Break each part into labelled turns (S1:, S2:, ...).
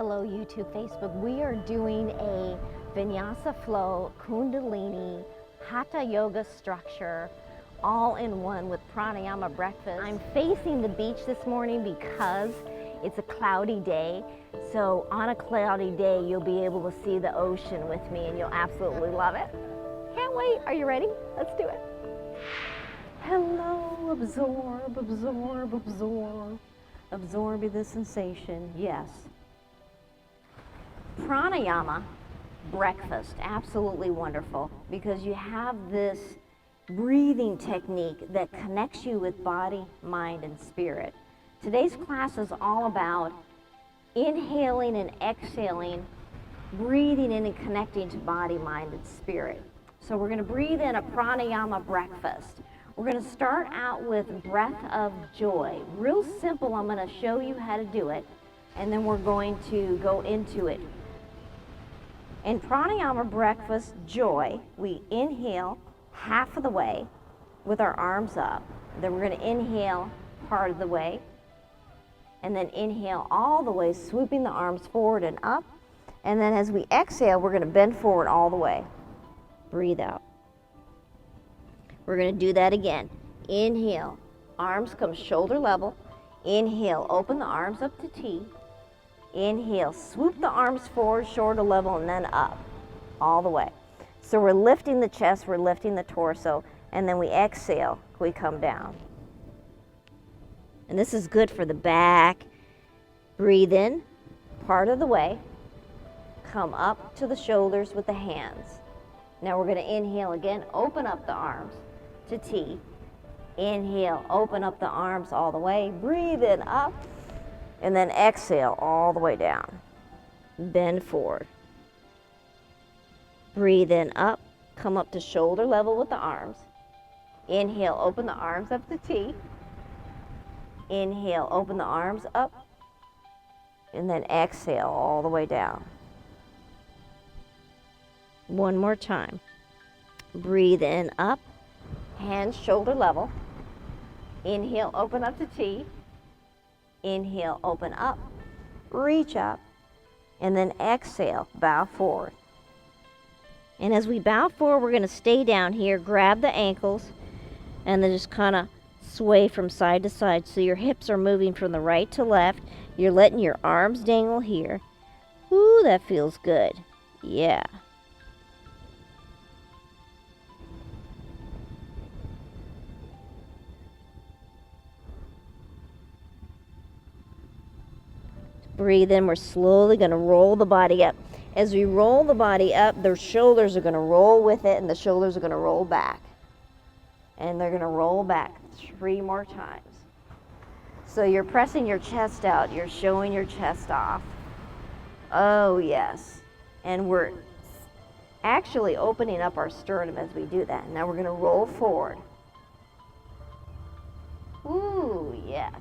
S1: Hello YouTube, Facebook. We are doing a Vinyasa flow, Kundalini, Hatha Yoga structure, all in one with Pranayama Breakfast. I'm facing the beach this morning because it's a cloudy day. So on a cloudy day, you'll be able to see the ocean with me and you'll absolutely love it. Can't wait. Are you ready? Let's do it. Hello, absorb, absorb, absorb. Absorb the sensation, yes. Pranayama breakfast, absolutely wonderful, because you have this breathing technique that connects you with body, mind, and spirit. Today's class is all about inhaling and exhaling, breathing in and connecting to body, mind, and spirit. So we're going to breathe in a pranayama breakfast. We're going to start out with breath of joy. Real simple. I'm going to show you how to do it, and then we're going to go into it. In pranayama breakfast joy, we inhale half of the way with our arms up. Then we're going to inhale part of the way, and then inhale all the way, swooping the arms forward and up. And then as we exhale, we're going to bend forward all the way. Breathe out. We're going to do that again. Inhale, arms come shoulder level. Inhale, open the arms up to T. Inhale, swoop the arms forward, shoulder level, and then up, all the way. So we're lifting the chest, we're lifting the torso, and then we exhale, we come down. And this is good for the back. Breathe in, part of the way. Come up to the shoulders with the hands. Now we're going to inhale again, open up the arms to T. Inhale, open up the arms all the way. Breathe in, up. And then exhale all the way down. Bend forward. Breathe in, up. Come up to shoulder level with the arms. Inhale, open the arms up to T. Inhale, open the arms up. And then exhale all the way down. One more time. Breathe in, up. Hands shoulder level. Inhale, open up to T. Inhale, open up, reach up, and then exhale, bow forward. And as we bow forward, we're going to stay down here, grab the ankles, and then just kind of sway from side to side. So your hips are moving from the right to left. You're letting your arms dangle here. Ooh, that feels good. Yeah. Breathe in. We're slowly going to roll the body up. As we roll the body up, the shoulders are going to roll with it, and the shoulders are going to roll back. And they're going to roll back 3 more times. So you're pressing your chest out. You're showing your chest off. Oh, yes. And we're actually opening up our sternum as we do that. Now we're going to roll forward. Ooh, yes.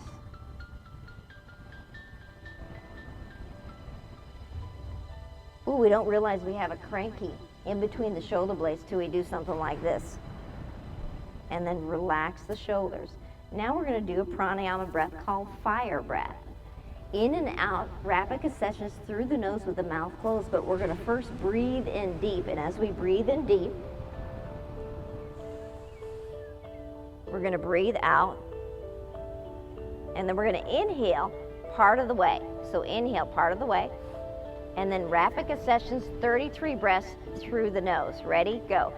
S1: Ooh, we don't realize we have a cranky in between the shoulder blades till we do something like this. And then relax the shoulders. Now we're going to do a pranayama breath called fire breath. In and out, rapid concessions through the nose with the mouth closed, but we're going to first breathe in deep. And as we breathe in deep, we're going to breathe out. And then we're going to inhale part of the way. So inhale part of the way. And then rapid concessions, 33 breaths through the nose. Ready? Go.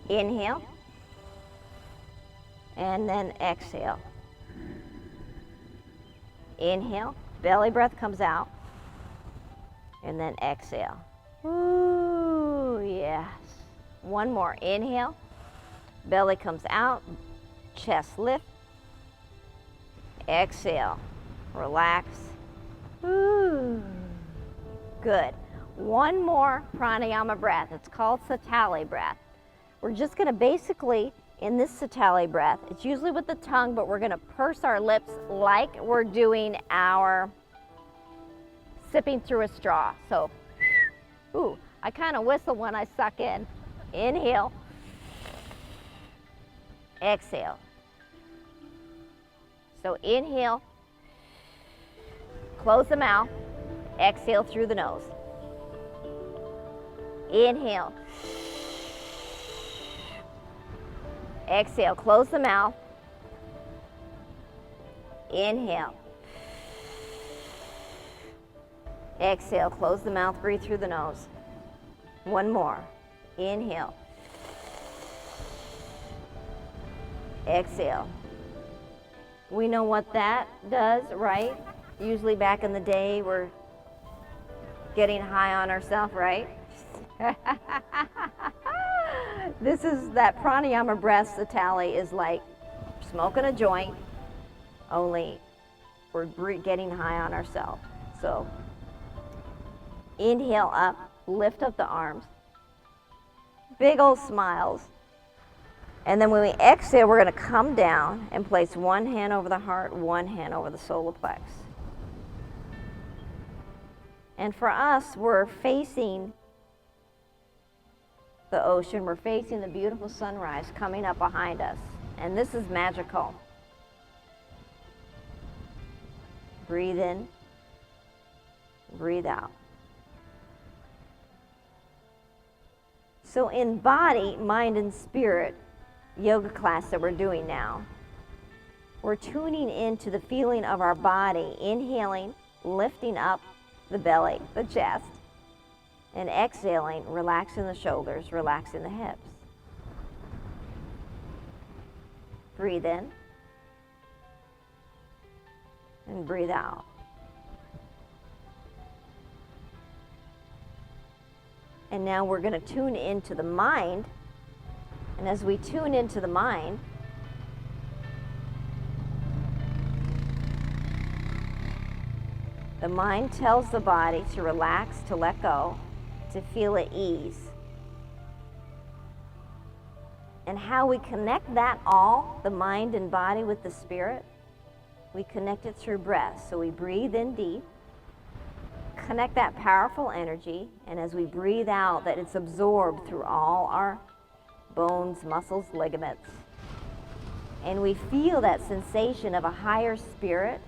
S1: Inhale. And then exhale. Inhale. Belly breath comes out. And then exhale. Ooh, yes. One more. Inhale. Belly comes out. Chest lift. Exhale. Relax. Ooh. Good. One more pranayama breath. It's called Satali Breath. We're just going to basically, in this Satali breath, it's usually with the tongue, but we're going to purse our lips like we're doing our sipping through a straw. So, ooh. I kind of whistle when I suck in. Inhale. Exhale. So inhale. Close the mouth. Exhale through the nose. Inhale. Exhale. Close the mouth. Inhale. Exhale. Close the mouth. Breathe through the nose. One more. Inhale. Exhale. We know what that does, right? Usually back in the day, we're getting high on ourselves, right? This is that Pranayama Breath, Satali, is like smoking a joint, only we're getting high on ourselves. So inhale up, lift up the arms, big old smiles. And then when we exhale, we're going to come down and place one hand over the heart, one hand over the solar plex. And for us, we're facing the ocean. We're facing the beautiful sunrise coming up behind us. And this is magical. Breathe in, breathe out. So in body, mind, and spirit yoga class that we're doing now, we're tuning into the feeling of our body, inhaling, lifting up the belly, the chest, and exhaling, relaxing the shoulders, relaxing the hips. Breathe in and breathe out. And now we're going to tune into the mind. And as we tune into the mind, the mind tells the body to relax, to let go, to feel at ease. And how we connect that all, the mind and body with the spirit, we connect it through breath. So we breathe in deep, connect that powerful energy, and as we breathe out, that it's absorbed through all our bones, muscles, ligaments. And we feel that sensation of a higher spirit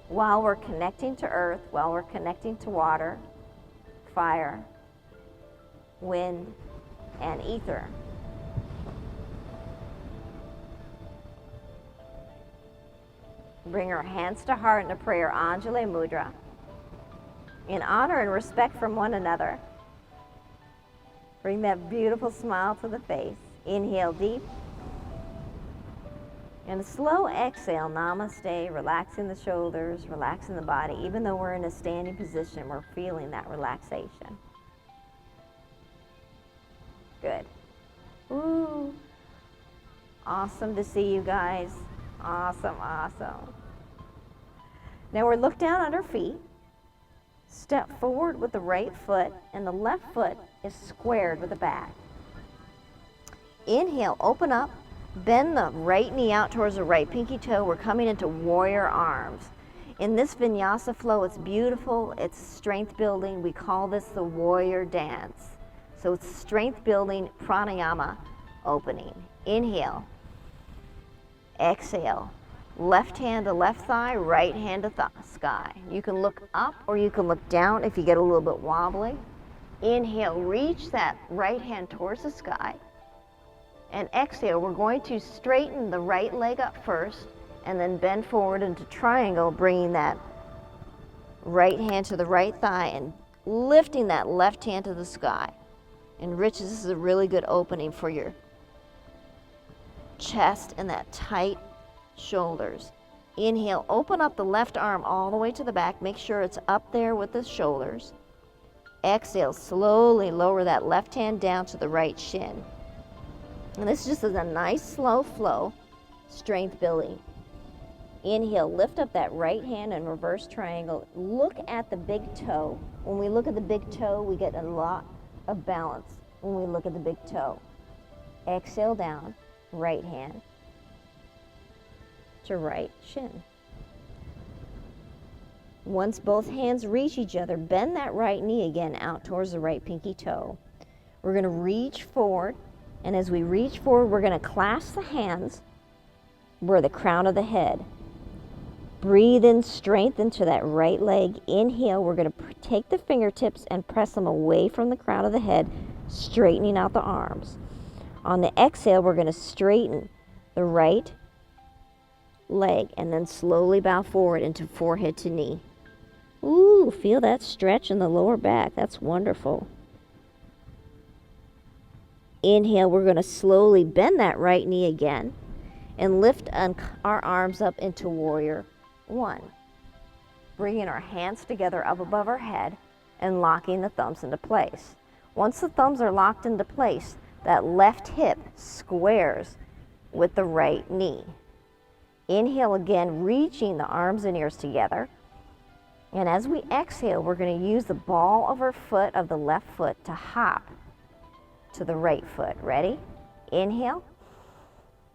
S1: while we're connecting to earth, while we're connecting to water, fire, wind, and ether. Bring our hands to heart into prayer, Anjali Mudra, in honor and respect from one another. Bring that beautiful smile to the face. Inhale deep. And a slow exhale, namaste, relaxing the shoulders, relaxing the body. Even though we're in a standing position, we're feeling that relaxation. Good. Ooh. Awesome to see you guys. Awesome, awesome. Now we're look down at our feet. Step forward with the right foot, and the left foot is squared with the back. Inhale, open up, bend the right knee out towards the right pinky toe. We're coming into warrior arms. In this vinyasa flow, it's beautiful, it's strength building. We call this the warrior dance. So it's strength building pranayama opening. Inhale, exhale. Left hand to left thigh, right hand to sky. You can look up or you can look down if you get a little bit wobbly. Inhale, reach that right hand towards the sky. And exhale, we're going to straighten the right leg up first and then bend forward into triangle, bringing that right hand to the right thigh and lifting that left hand to the sky. And Rich, this is a really good opening for your chest and that tight shoulders. Inhale, open up the left arm all the way to the back. Make sure it's up there with the shoulders. Exhale, slowly lower that left hand down to the right shin. And this just is a nice slow flow, strength building. Inhale, lift up that right hand and reverse triangle. Look at the big toe. When we look at the big toe, we get a lot of balance when we look at the big toe. Exhale down, right hand to right shin. Once both hands reach each other, bend that right knee again out towards the right pinky toe. We're going to reach forward, and as we reach forward, we're going to clasp the hands where the crown of the head. Breathe in strength into that right leg. Inhale, we're going to take the fingertips and press them away from the crown of the head, straightening out the arms. On the exhale, we're going to straighten the right leg and then slowly bow forward into forehead to knee. Ooh, feel that stretch in the lower back. That's wonderful. Inhale, we're going to slowly bend that right knee again and lift our arms up into warrior one. Bringing our hands together up above our head and locking the thumbs into place. Once the thumbs are locked into place, that left hip squares with the right knee. Inhale again, reaching the arms and ears together. And as we exhale, we're going to use the ball of our foot of the left foot to hop to the right foot. Ready? Inhale.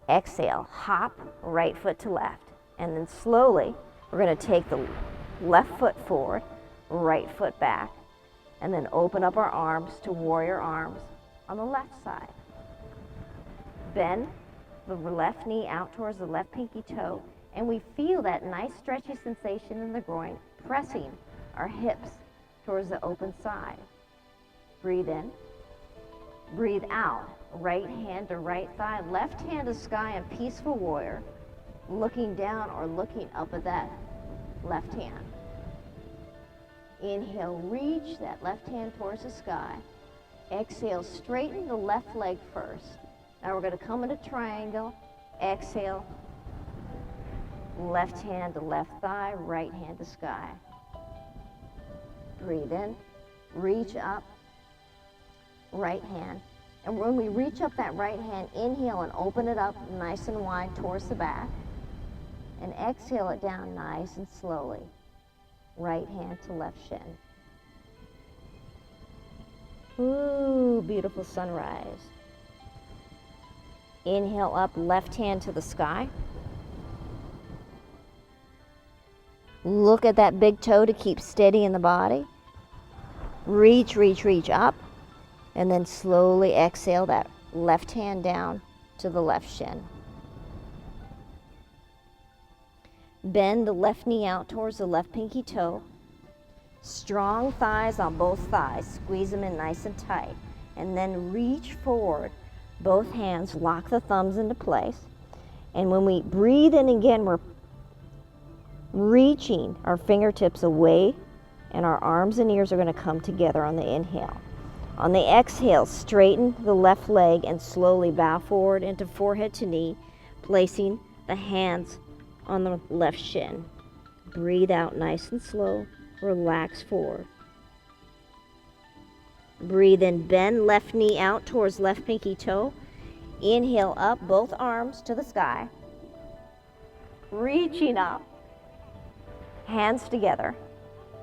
S1: Exhale, hop right foot to left. And then slowly, we're going to take the left foot forward, right foot back, and then open up our arms to warrior arms on the left side. Bend the left knee out towards the left pinky toe, and we feel that nice stretchy sensation in the groin, pressing our hips towards the open side. Breathe in. Breathe out. Right hand to right thigh, left hand to sky in peaceful warrior, looking down or looking up at that left hand. Inhale, reach that left hand towards the sky. Exhale, straighten the left leg first. Now we're going to come into triangle. Exhale, left hand to left thigh, right hand to sky. Breathe in, reach up, right hand. And when we reach up that right hand, inhale and open it up nice and wide towards the back. And exhale it down nice and slowly. Right hand to left shin. Ooh, beautiful sunrise. Inhale up, left hand to the sky. Look at that big toe to keep steady in the body. Reach, reach, reach up. And then slowly exhale that left hand down to the left shin. Bend the left knee out towards the left pinky toe. Strong thighs on both thighs. Squeeze them in nice and tight. And then reach forward. Both hands, lock the thumbs into place. And when we breathe in again, we're reaching our fingertips away, and our arms and ears are going to come together on the inhale. On the exhale, straighten the left leg and slowly bow forward into forehead to knee, placing the hands on the left shin. Breathe out nice and slow. Relax forward. Breathe in, bend left knee out towards left pinky toe. Inhale up, both arms to the sky. Reaching up. Hands together.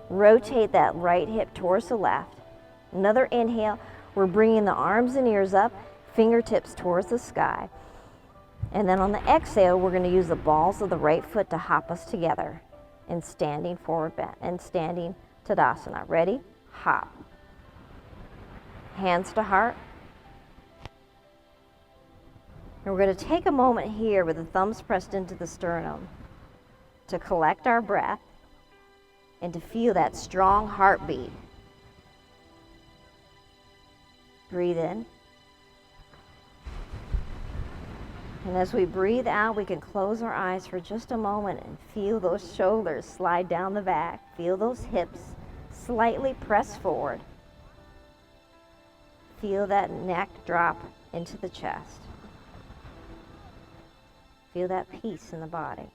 S1: Rotate that right hip towards the left. Another inhale. We're bringing the arms and ears up, fingertips towards the sky. And then on the exhale, we're going to use the balls of the right foot to hop us together in standing forward bend and standing Tadasana. Ready? Hop. Hands to heart. And we're going to take a moment here with the thumbs pressed into the sternum to collect our breath and to feel that strong heartbeat. Breathe in. And as we breathe out, we can close our eyes for just a moment and feel those shoulders slide down the back. Feel those hips slightly press forward. Feel that neck drop into the chest. Feel that peace in the body.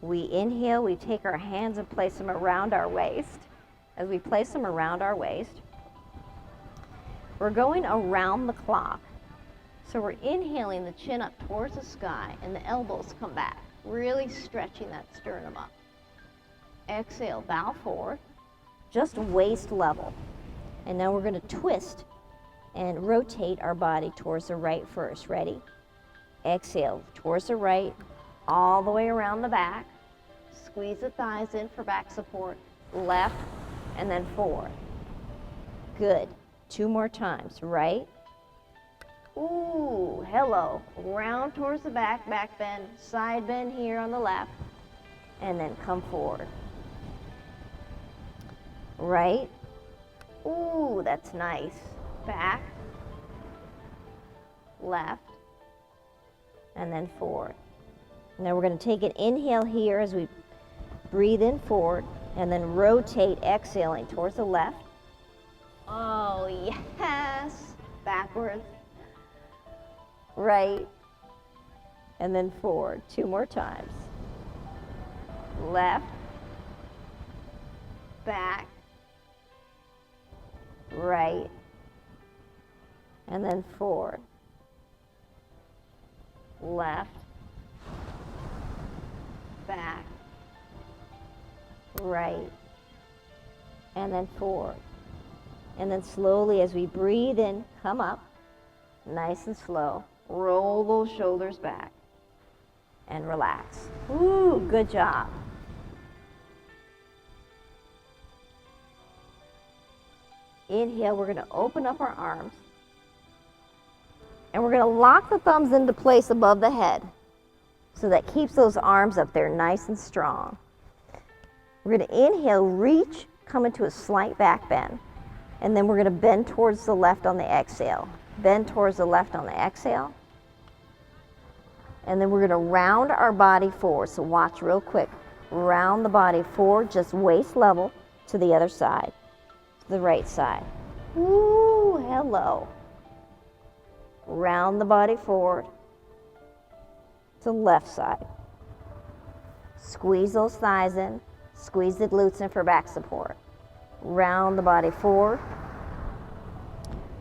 S1: We inhale, we take our hands and place them around our waist. As we place them around our waist, we're going around the clock. So we're inhaling the chin up towards the sky and the elbows come back, really stretching that sternum up. Exhale, bow forward, just waist level. And now we're going to twist and rotate our body towards the right first. Ready? Exhale towards the right, all the way around the back. Squeeze the thighs in for back support. Left, and then forward. Good. 2 more times. Right. Ooh, hello. Round towards the back, back bend, side bend here on the left, and then come forward. Right. Ooh, that's nice. Back, left, and then forward. Now we're going to take an inhale here as we breathe in forward, and then rotate, exhaling towards the left. Oh, yes. Backwards. Right. And then forward. 2 more times. Left. Back. Right. And then forward. Left. Back. Right. And then forward. And then slowly as we breathe in, come up, nice and slow. Roll those shoulders back and relax. Ooh, good job. Inhale, we're going to open up our arms. And we're going to lock the thumbs into place above the head. So that keeps those arms up there nice and strong. We're going to inhale, reach, come into a slight back bend. And then we're going to bend towards the left on the exhale. Bend towards the left on the exhale. And then we're going to round our body forward. So watch real quick. Round the body forward, just waist level to the other side, to the right side. Ooh, hello. Round the body forward to the left side. Squeeze those thighs in. Squeeze the glutes in for back support. Round the body forward.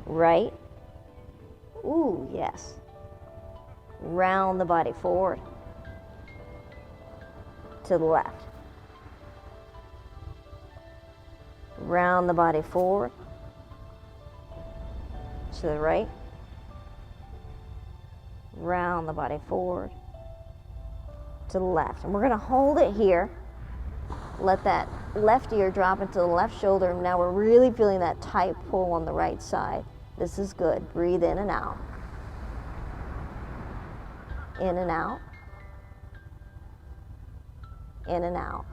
S1: Right. Ooh, yes. Round the body forward to the left. Round the body forward to the right. Round the body forward to the left. And we're going to hold it here. Let that left ear drop into the left shoulder. Now we're really feeling that tight pull on the right side. This is good. Breathe in and out. In and out. In and out.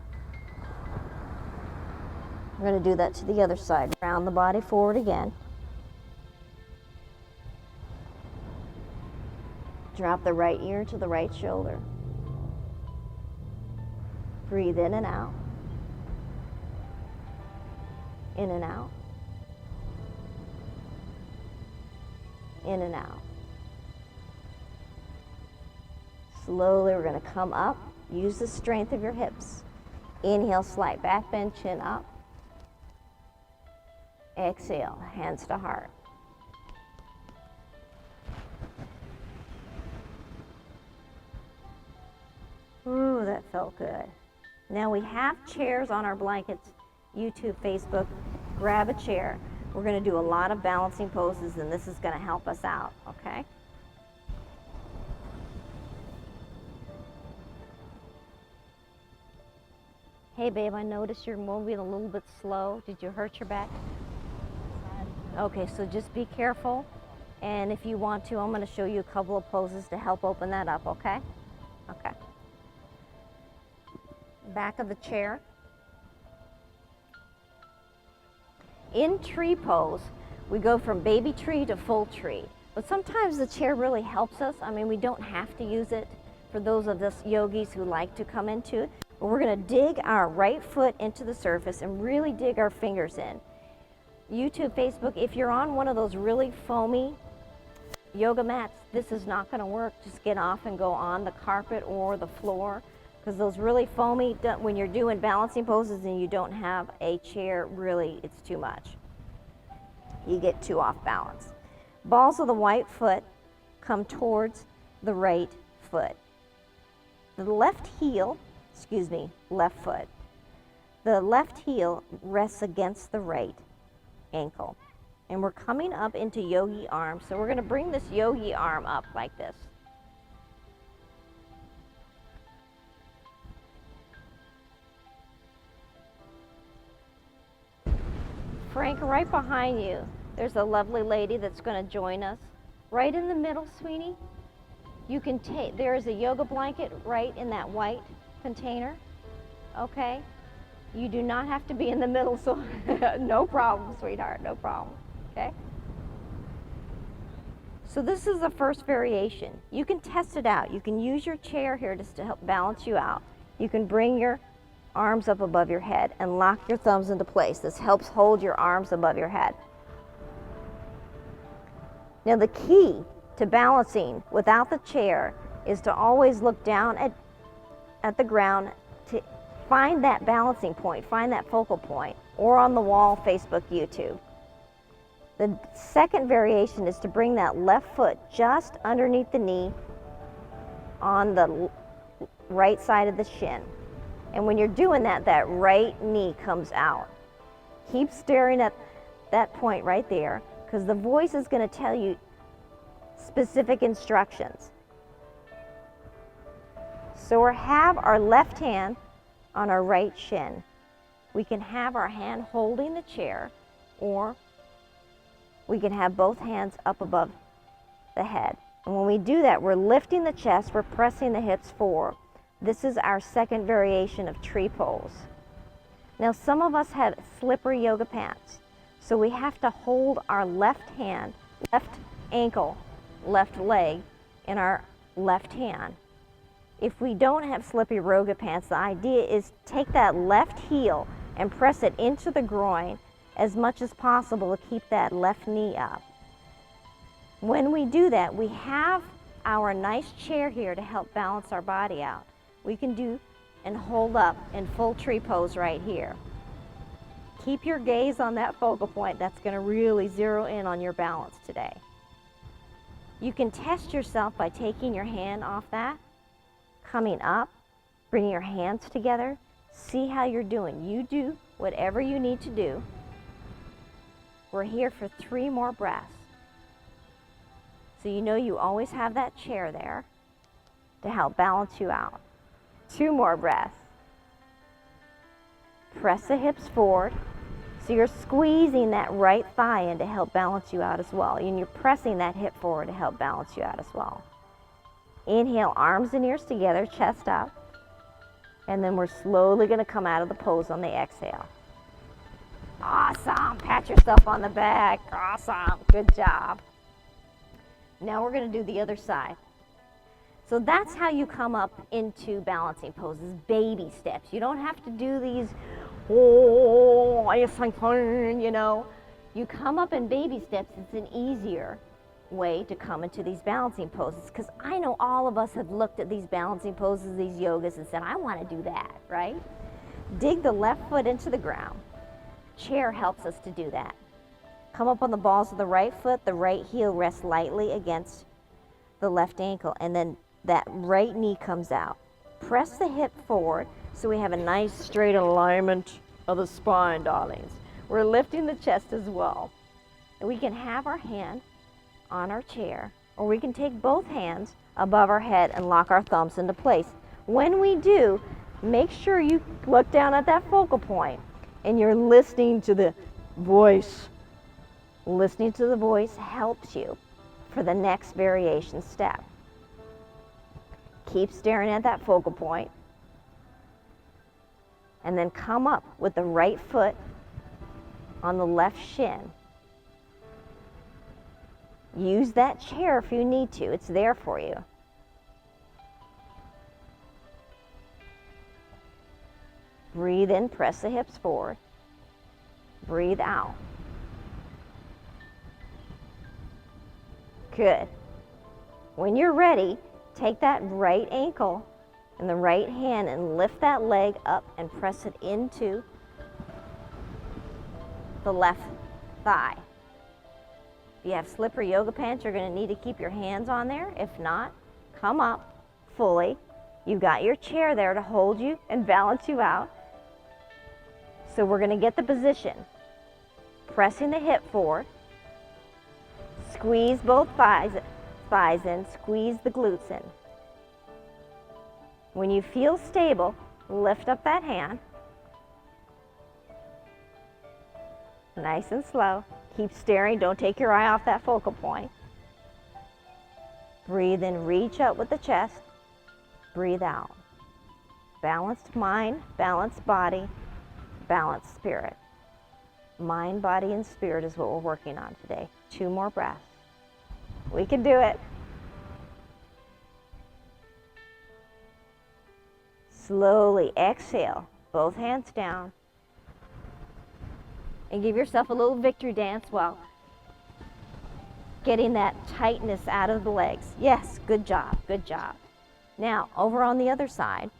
S1: We're going to do that to the other side. Round the body forward again. Drop the right ear to the right shoulder. Breathe in and out. In and out. In and out. Slowly we're going to come up. Use the strength of your hips. Inhale, slight back bend, chin up. Exhale, hands to heart. Ooh, that felt good. Now we have chairs on our blankets. YouTube, Facebook, grab a chair. We're going to do a lot of balancing poses, and this is going to help us out, okay? Hey, babe, I noticed you're moving a little bit slow. Did you hurt your back? Okay, so just be careful. And if you want to, I'm going to show you a couple of poses to help open that up, okay? Okay. Back of the chair. In tree pose, we go from baby tree to full tree. But sometimes the chair really helps us. I mean, we don't have to use it for those of us yogis who like to come into it. But we're going to dig our right foot into the surface and really dig our fingers in. YouTube, Facebook, if you're on one of those really foamy yoga mats, this is not going to work. Just get off and go on the carpet or the floor. Because those really foamy, when you're doing balancing poses and you don't have a chair, really, it's too much. You get too off balance. Balls of the right foot come towards the right foot. The left heel, left foot. The left heel rests against the right ankle. And we're coming up into yogi arm. So we're going to bring this yogi arm up like this. Frank, right behind you, there's a lovely lady that's going to join us. Right in the middle, sweetie, you can take, there is a yoga blanket right in that white container, okay? You do not have to be in the middle, so no problem, sweetheart, no problem, okay? So this is the first variation. You can test it out. You can use your chair here just to help balance you out. You can bring your arms up above your head and lock your thumbs into place. This helps hold your arms above your head. Now the key to balancing without the chair is to always look down at the ground to find that balancing point, find that focal point, or on the wall, Facebook, YouTube. The second variation is to bring that left foot just underneath the knee on the right side of the shin. And when you're doing that, that right knee comes out. Keep staring at that point right there, because the voice is going to tell you specific instructions. So we have our left hand on our right shin. We can have our hand holding the chair, or we can have both hands up above the head. And when we do that, we're lifting the chest, we're pressing the hips forward. This is our second variation of tree pose. Now some of us have slippery yoga pants, so we have to hold our left hand, left ankle, left leg in our left hand. If we don't have slippery yoga pants, the idea is take that left heel and press it into the groin as much as possible to keep that left knee up. When we do that, we have our nice chair here to help balance our body out. We can do and hold up in full tree pose right here. Keep your gaze on that focal point. That's going to really zero in on your balance today. You can test yourself by taking your hand off that, coming up, bringing your hands together. See how you're doing. You do whatever you need to do. We're here for 3 more breaths. So you know you always have that chair there to help balance you out. 2 more breaths. Press the hips forward. So you're squeezing that right thigh in to help balance you out as well. And you're pressing that hip forward to help balance you out as well. Inhale, arms and ears together, chest up. And then we're slowly going to come out of the pose on the exhale. Awesome. Pat yourself on the back. Awesome. Good job. Now we're going to do the other side. So that's how you come up into balancing poses, baby steps. You don't have to do these, oh, yes, I'm fine, you know. You come up in baby steps. It's an easier way to come into these balancing poses, because I know all of us have looked at these balancing poses, these yogas, and said, I want to do that, right? Dig the left foot into the ground. Chair helps us to do that. Come up on the balls of the right foot, the right heel rests lightly against the left ankle, and then that right knee comes out. Press the hip forward so we have a nice straight alignment of the spine, darlings. We're lifting the chest as well. And we can have our hand on our chair, or we can take both hands above our head and lock our thumbs into place. When we do, make sure you look down at that focal point and you're listening to the voice. Listening to the voice helps you for the next variation step. Keep staring at that focal point, and then come up with the right foot on the left shin. Use that chair if you need to. It's there for you. Breathe in, press the hips forward. Breathe out. Good. When you're ready, take that right ankle and the right hand and lift that leg up and press it into the left thigh. If you have slippery yoga pants, you're going to need to keep your hands on there. If not, come up fully. You've got your chair there to hold you and balance you out. So we're going to get the position. Pressing the hip forward. Squeeze both thighs in, squeeze the glutes in. When you feel stable, lift up that hand. Nice and slow. Keep staring, don't take your eye off that focal point. Breathe in, reach up with the chest. Breathe out. Balanced mind, balanced body, balanced spirit. Mind, body, and spirit is what we're working on today. 2 more breaths. We can do it. Slowly exhale, both hands down. And give yourself a little victory dance while getting that tightness out of the legs. Yes, good job, good job. Now, over on the other side,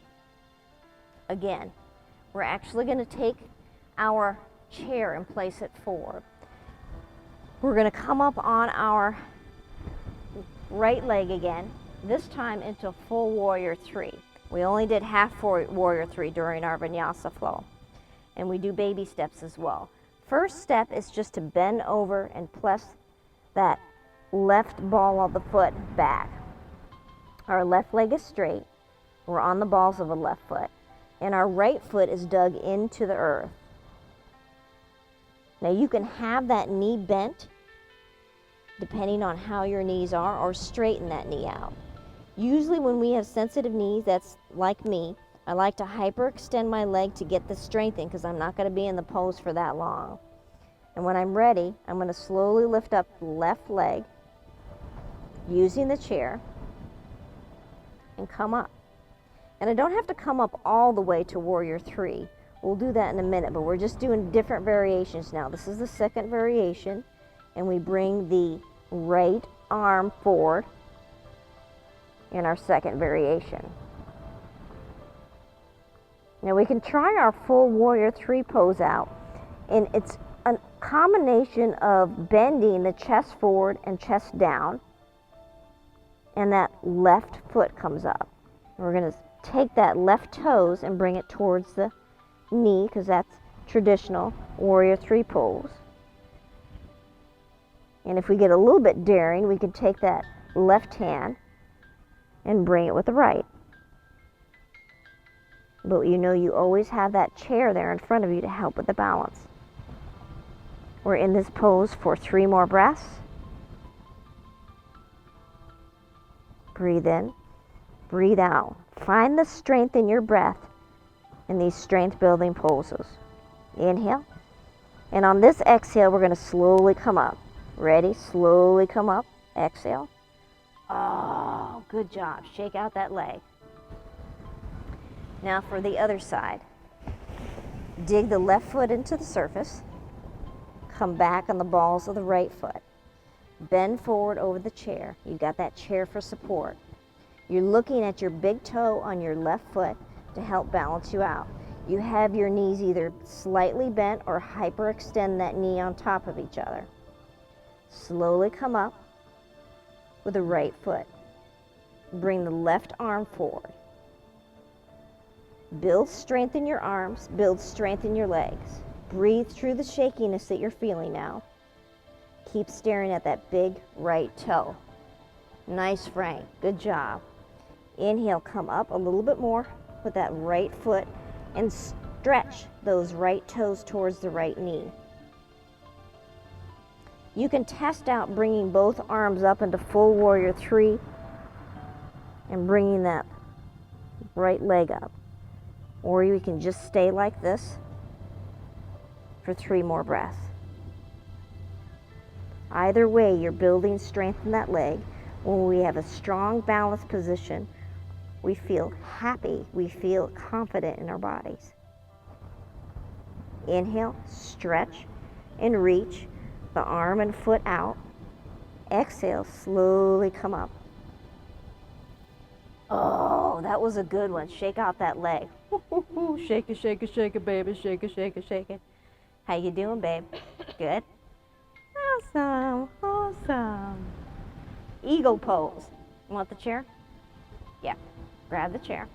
S1: again, we're actually going to take our chair and place it forward. We're going to come up on our right leg again, this time into full warrior 3. We only did half warrior 3 during our vinyasa flow. And we do baby steps as well. First step is just to bend over and press that left ball of the foot back. Our left leg is straight. We're on the balls of the left foot. And our right foot is dug into the earth. Now you can have that knee bent depending on how your knees are, or straighten that knee out. Usually when we have sensitive knees, that's like me, I like to hyperextend my leg to get the strength in because I'm not going to be in the pose for that long. And when I'm ready, I'm going to slowly lift up the left leg using the chair and come up. And I don't have to come up all the way to warrior 3. We'll do that in a minute, but we're just doing different variations now. This is the second variation, and we bring the right arm forward in our second variation. Now we can try our full warrior 3 pose out, and it's a combination of bending the chest forward and chest down, and that left foot comes up. We're going to take that left toes and bring it towards the knee, because that's traditional warrior 3 pose. And if we get a little bit daring, we can take that left hand and bring it with the right. But you know, you always have that chair there in front of you to help with the balance. We're in this pose for 3 more breaths. Breathe in, breathe out. Find the strength in your breath in these strength building poses. Inhale. And on this exhale, we're going to slowly come up. Ready? Slowly come up. Exhale. Oh, good job. Shake out that leg. Now for the other side. Dig the left foot into the surface. Come back on the balls of the right foot. Bend forward over the chair. You've got that chair for support. You're looking at your big toe on your left foot to help balance you out. You have your knees either slightly bent or hyperextend that knee on top of each other. Slowly come up with the right foot. Bring the left arm forward. Build strength in your arms, build strength in your legs. Breathe through the shakiness that you're feeling now. Keep staring at that big right toe. Nice, Frank. Good job. Inhale, come up a little bit more with that right foot and stretch those right toes towards the right knee. You can test out bringing both arms up into full warrior 3 and bringing that right leg up. Or you can just stay like this for 3 more breaths. Either way, you're building strength in that leg. When we have a strong balanced position, we feel happy, we feel confident in our bodies. Inhale, stretch and reach the arm and foot out. Exhale, slowly come up. Oh, that was a good one. Shake out that leg. Shake it, shake it, shake it, baby. Shake it, shake it, shake it. How you doing, babe? Good? Awesome, awesome. Eagle pose. You want the chair? Yeah, grab the chair.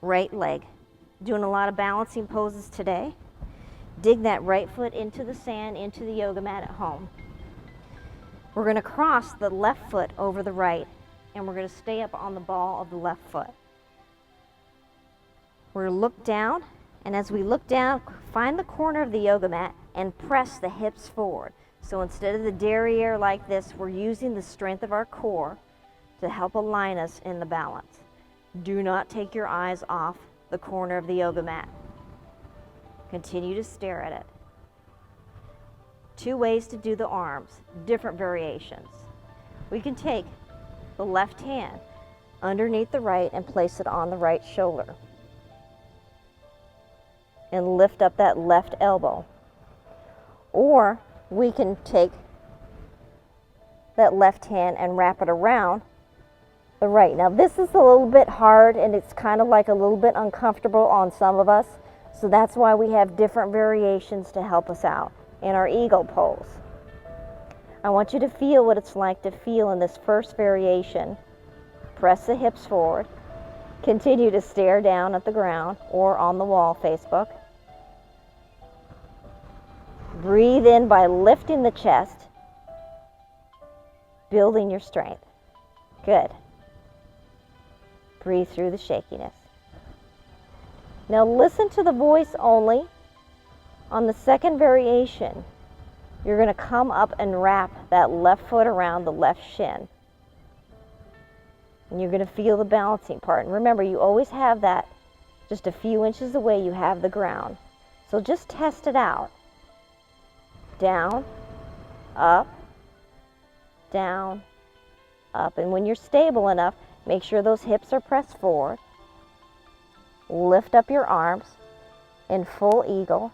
S1: Right leg. Doing a lot of balancing poses today. dig that right foot into the sand, into the yoga mat at home. We're going to cross the left foot over the right, and we're going to stay up on the ball of the left foot. We're going to look down, and as we look down, find the corner of the yoga mat and press the hips forward. So instead of the derriere like this, we're using the strength of our core to help align us in the balance. Do not take your eyes off the corner of the yoga mat. Continue to stare at it. 2 ways to do the arms, different variations. We can take the left hand underneath the right and place it on the right shoulder. And lift up that left elbow. Or we can take that left hand and wrap it around the right. Now this is a little bit hard, and it's kind of like a little bit uncomfortable on some of us. So that's why we have different variations to help us out in our eagle pose. I want you to feel what it's like to feel in this first variation. Press the hips forward. Continue to stare down at the ground or on the wall, Facebook. Breathe in by lifting the chest, building your strength. Good. Breathe through the shakiness. Now listen to the voice only. On the second variation, you're going to come up and wrap that left foot around the left shin. And you're going to feel the balancing part. And remember, you always have that just a few inches away, you have the ground. So just test it out. Down, up, down, up. And when you're stable enough, make sure those hips are pressed forward. Lift up your arms in full eagle.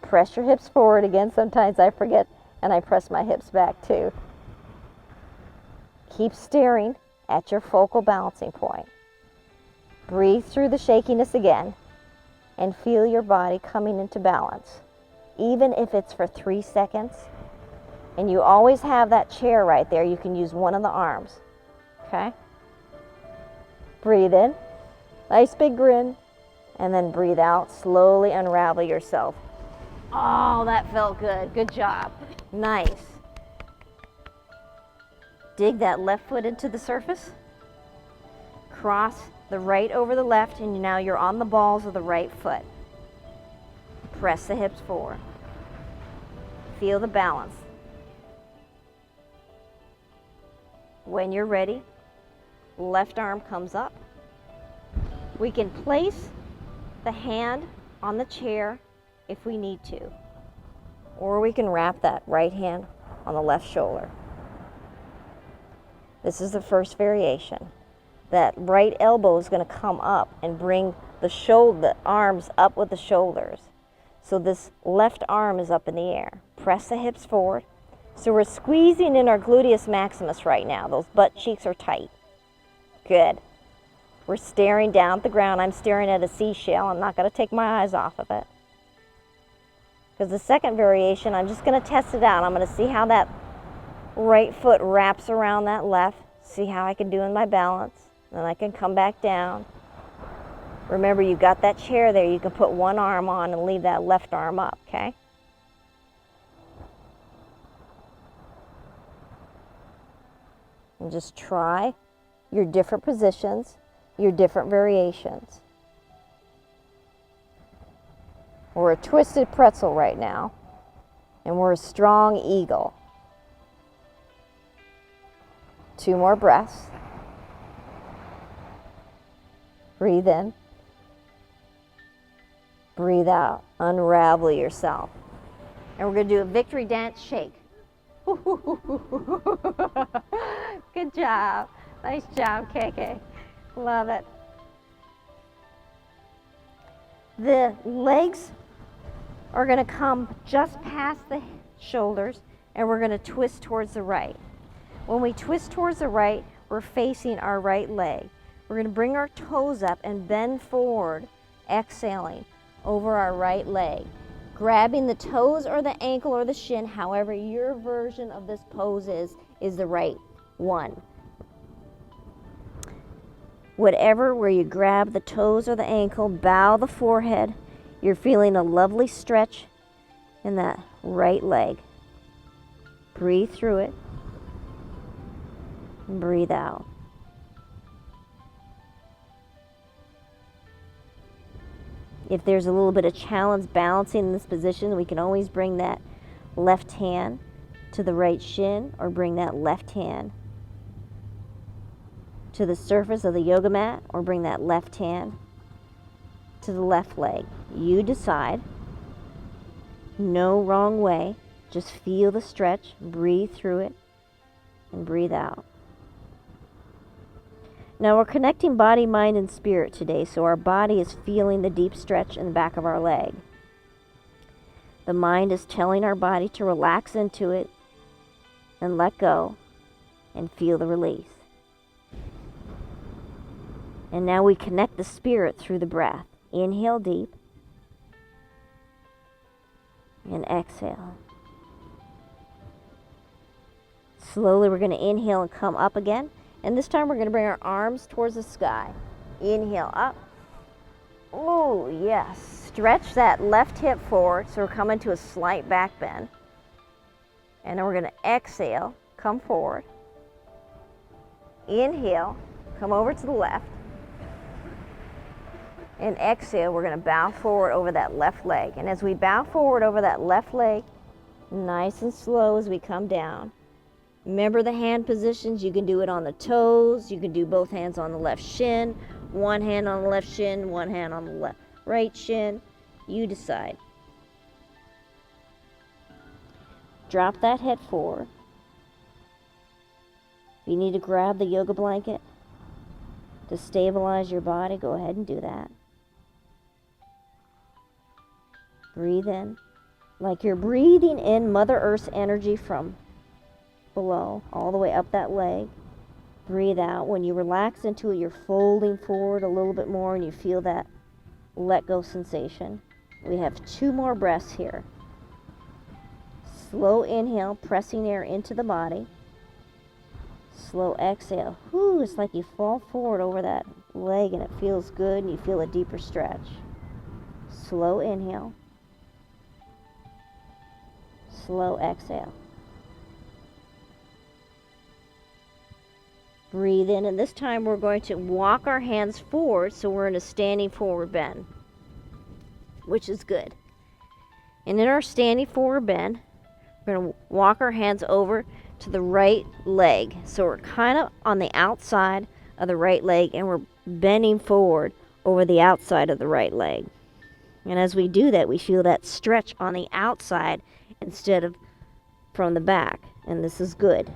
S1: Press your hips forward again. Sometimes I forget and I press my hips back too. Keep staring at your focal balancing point. Breathe through the shakiness again and feel your body coming into balance. Even if it's for 3 seconds. And you always have that chair right there. You can use one of the arms. Okay? Breathe in. Nice big grin. And then breathe out. Slowly unravel yourself. Oh, that felt good. Good job. Nice. Dig that left foot into the surface. Cross the right over the left, and now you're on the balls of the right foot. Press the hips forward. Feel the balance. When you're ready, left arm comes up. We can place the hand on the chair if we need to. Or we can wrap that right hand on the left shoulder. This is the first variation. That right elbow is going to come up and bring the arms up with the shoulders. So this left arm is up in the air. Press the hips forward. So we're squeezing in our gluteus maximus right now. Those butt cheeks are tight. Good. We're staring down at the ground. I'm staring at a seashell. I'm not going to take my eyes off of it. Because the second variation, I'm just going to test it out. I'm going to see how that right foot wraps around that left. See how I can do in my balance. Then I can come back down. Remember, you've got that chair there. You can put one arm on and leave that left arm up, okay? And just try your different positions, your different variations. We're a twisted pretzel right now, and we're a strong eagle. 2 more breaths. Breathe in. Breathe out. Unravel yourself. And we're going to do a victory dance shake. Good job. Nice job, KK. Love it. The legs are going to come just past the shoulders, and we're going to twist towards the right. When we twist towards the right, we're facing our right leg. We're going to bring our toes up and bend forward, exhaling over our right leg. Grabbing the toes or the ankle or the shin, however your version of this pose is the right one. Whatever, where you grab the toes or the ankle, bow the forehead, You're feeling a lovely stretch in that right leg. Breathe through it and breathe out. If there's a little bit of challenge balancing in this position, we can always bring that left hand to the right shin or bring that left hand to the surface of the yoga mat or bring that left hand to the left leg. You decide. No wrong way. Just feel the stretch, breathe through it, and breathe out. Now we're connecting body, mind, and spirit today, so our body is feeling the deep stretch in the back of our leg. The mind is telling our body to relax into it and let go and feel the release. And now we connect the spirit through the breath. Inhale deep and exhale. Slowly we're going to inhale and come up again. And this time we're going to bring our arms towards the sky. Inhale up. Oh, yes. Stretch that left hip forward so we're coming to a slight back bend. And then we're going to exhale, come forward. Inhale, come over to the left. And exhale, we're going to bow forward over that left leg. And as we bow forward over that left leg, nice and slow as we come down. Remember the hand positions. You can do it on the toes. You can do both hands on the left shin. One hand on the left shin, one hand on the right shin. You decide. Drop that head forward. If you need to grab the yoga blanket to stabilize your body, go ahead and do that. Breathe in, like you're breathing in Mother Earth's energy from below, all the way up that leg. Breathe out. When you relax into it, you're folding forward a little bit more and you feel that let go sensation. We have 2 more breaths here. Slow inhale, pressing air into the body. Slow exhale. Whew, it's like you fall forward over that leg and it feels good and you feel a deeper stretch. Slow inhale. Slow exhale. Breathe in, and this time we're going to walk our hands forward so we're in a standing forward bend, which is good. And in our standing forward bend, we're going to walk our hands over to the right leg. So we're kind of on the outside of the right leg and we're bending forward over the outside of the right leg. And as we do that, we feel that stretch on the outside instead of from the back. And this is good.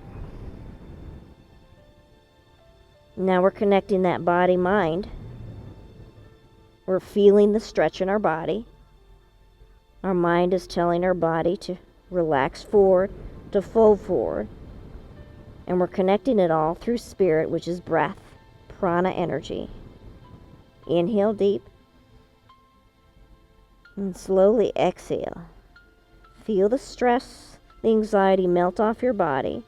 S1: Now we're connecting that body-mind. We're feeling the stretch in our body. Our mind is telling our body to relax forward, to fold forward. And we're connecting it all through spirit, which is breath, prana energy. Inhale deep. And slowly exhale. Feel the stress, the anxiety melt off your body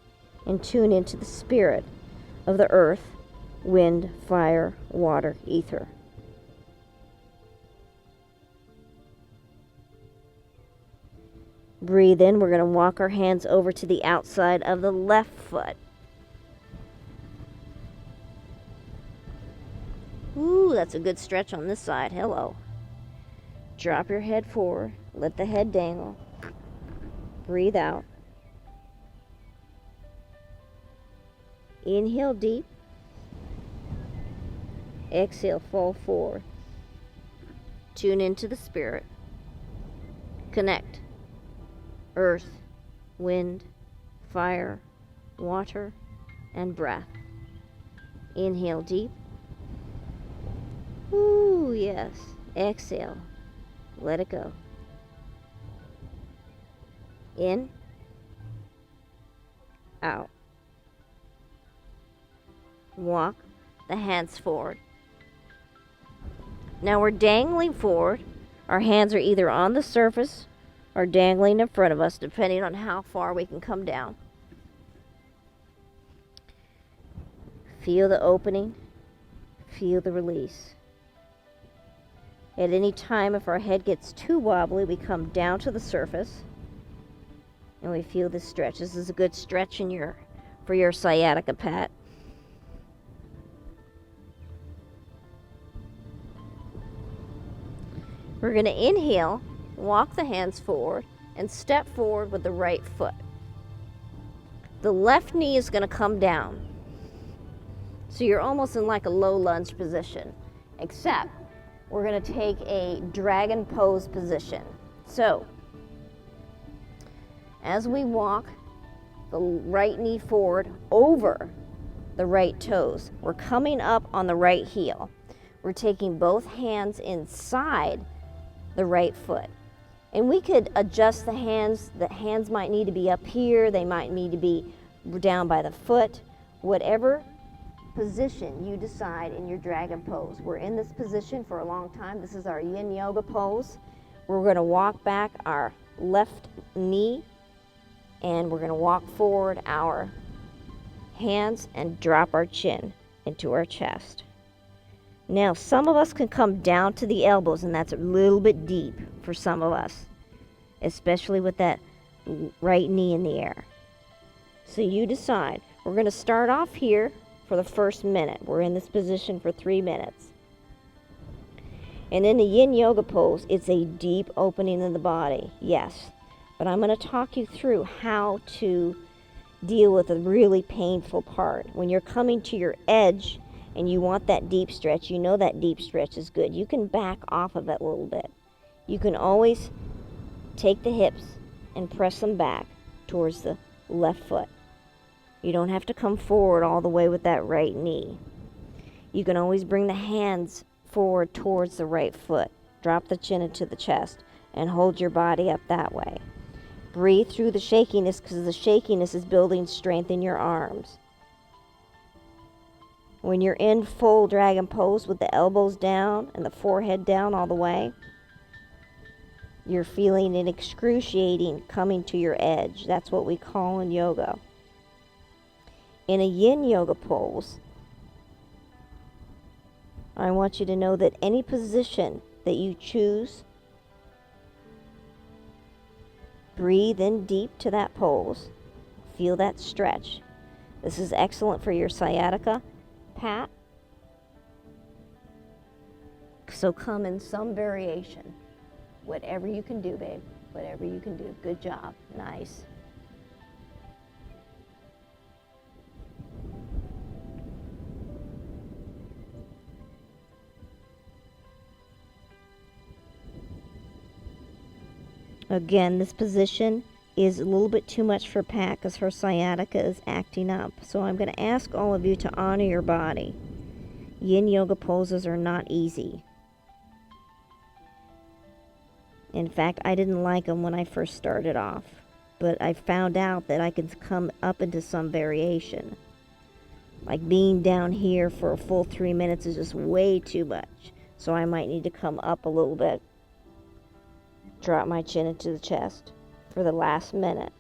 S1: and tune into the spirit of the earth, wind, fire, water, ether. Breathe in. We're going to walk our hands over to the outside of the left foot. Ooh, that's a good stretch on this side. Hello. Drop your head forward. Let the head dangle. Breathe out. Inhale deep. Exhale, fall forward. Tune into the spirit. Connect. Earth, wind, fire, water, and breath. Inhale deep. Ooh, yes. Exhale. Let it go. In. Out. Walk the hands forward. Now we're dangling forward. Our hands are either on the surface or dangling in front of us, depending on how far we can come down. Feel the opening. Feel the release. At any time, if our head gets too wobbly, we come down to the surface and we feel this stretch. This is a good stretch for your sciatica, Pat. We're going to inhale, walk the hands forward, and step forward with the right foot. The left knee is going to come down. So you're almost in like a low lunge position, except we're going to take a dragon pose position. So, as we walk the right knee forward over the right toes, we're coming up on the right heel. We're taking both hands inside the right foot. And we could adjust the hands. The hands might need to be up here. They might need to be down by the foot. Whatever position you decide in your dragon pose. We're in this position for a long time. This is our yin yoga pose. We're going to walk back our left knee and we're going to walk forward our hands and drop our chin into our chest. Now, some of us can come down to the elbows, and that's a little bit deep for some of us, especially with that right knee in the air. So you decide. We're going to start off here for the first minute. We're in this position for 3 minutes. And in the yin yoga pose, it's a deep opening of the body, yes. But I'm going to talk you through how to deal with a really painful part. When you're coming to your edge and you want that deep stretch, you know that deep stretch is good. You can back off of it a little bit. You can always take the hips and press them back towards the left foot. You don't have to come forward all the way with that right knee. You can always bring the hands forward towards the right foot. Drop the chin into the chest and hold your body up that way. Breathe through the shakiness, because the shakiness is building strength in your arms. When you're in full dragon pose with the elbows down and the forehead down all the way, you're feeling an excruciating coming to your edge. That's what we call in yoga. In a yin yoga pose, I want you to know that any position that you choose, breathe in deep to that pose. Feel that stretch. This is excellent for your sciatica, Pat. So come in some variation. Whatever you can do, babe. Whatever you can do. Good job. Nice. Again, this position is a little bit too much for Pat because her sciatica is acting up. So I'm going to ask all of you to honor your body. Yin yoga poses are not easy. In fact, I didn't like them when I first started off, but I found out that I can come up into some variation. Like being down here for a full 3 minutes is just way too much. So I might need to come up a little bit. Drop my chin into the chest for the last minute.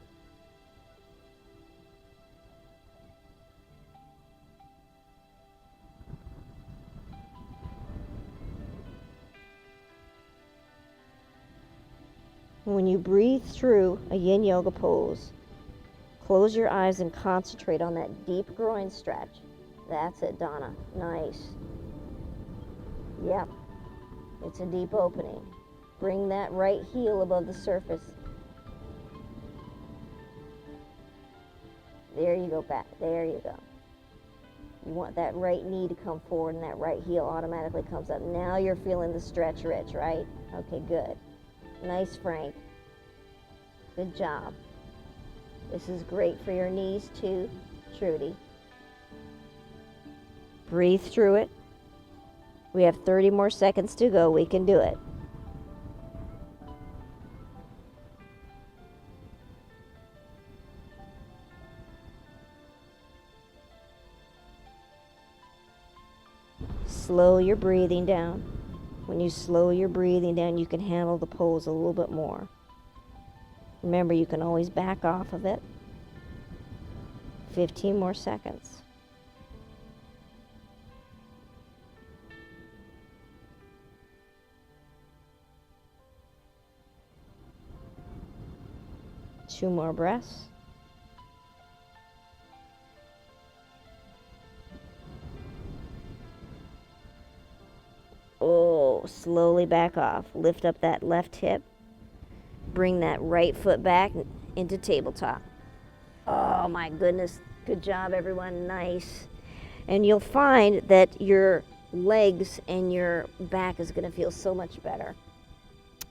S1: When you breathe through a yin yoga pose, close your eyes and concentrate on that deep groin stretch. That's it, Donna. Nice. Yep. It's a deep opening. Bring that right heel above the surface. There you go, Pat. There you go. You want that right knee to come forward and that right heel automatically comes up. Now you're feeling the stretch, Rich, right? Okay, good. Nice, Frank. Good job. This is great for your knees too, Trudy. Breathe through it. We have 30 more seconds to go. We can do it. Slow your breathing down. When you slow your breathing down, you can handle the pose a little bit more. Remember, you can always back off of it. 15 more seconds. 2 more breaths. Oh, slowly back off. Lift up that left hip. Bring that right foot back into tabletop. Oh my goodness. Good job, everyone. Nice. And you'll find that your legs and your back is going to feel so much better.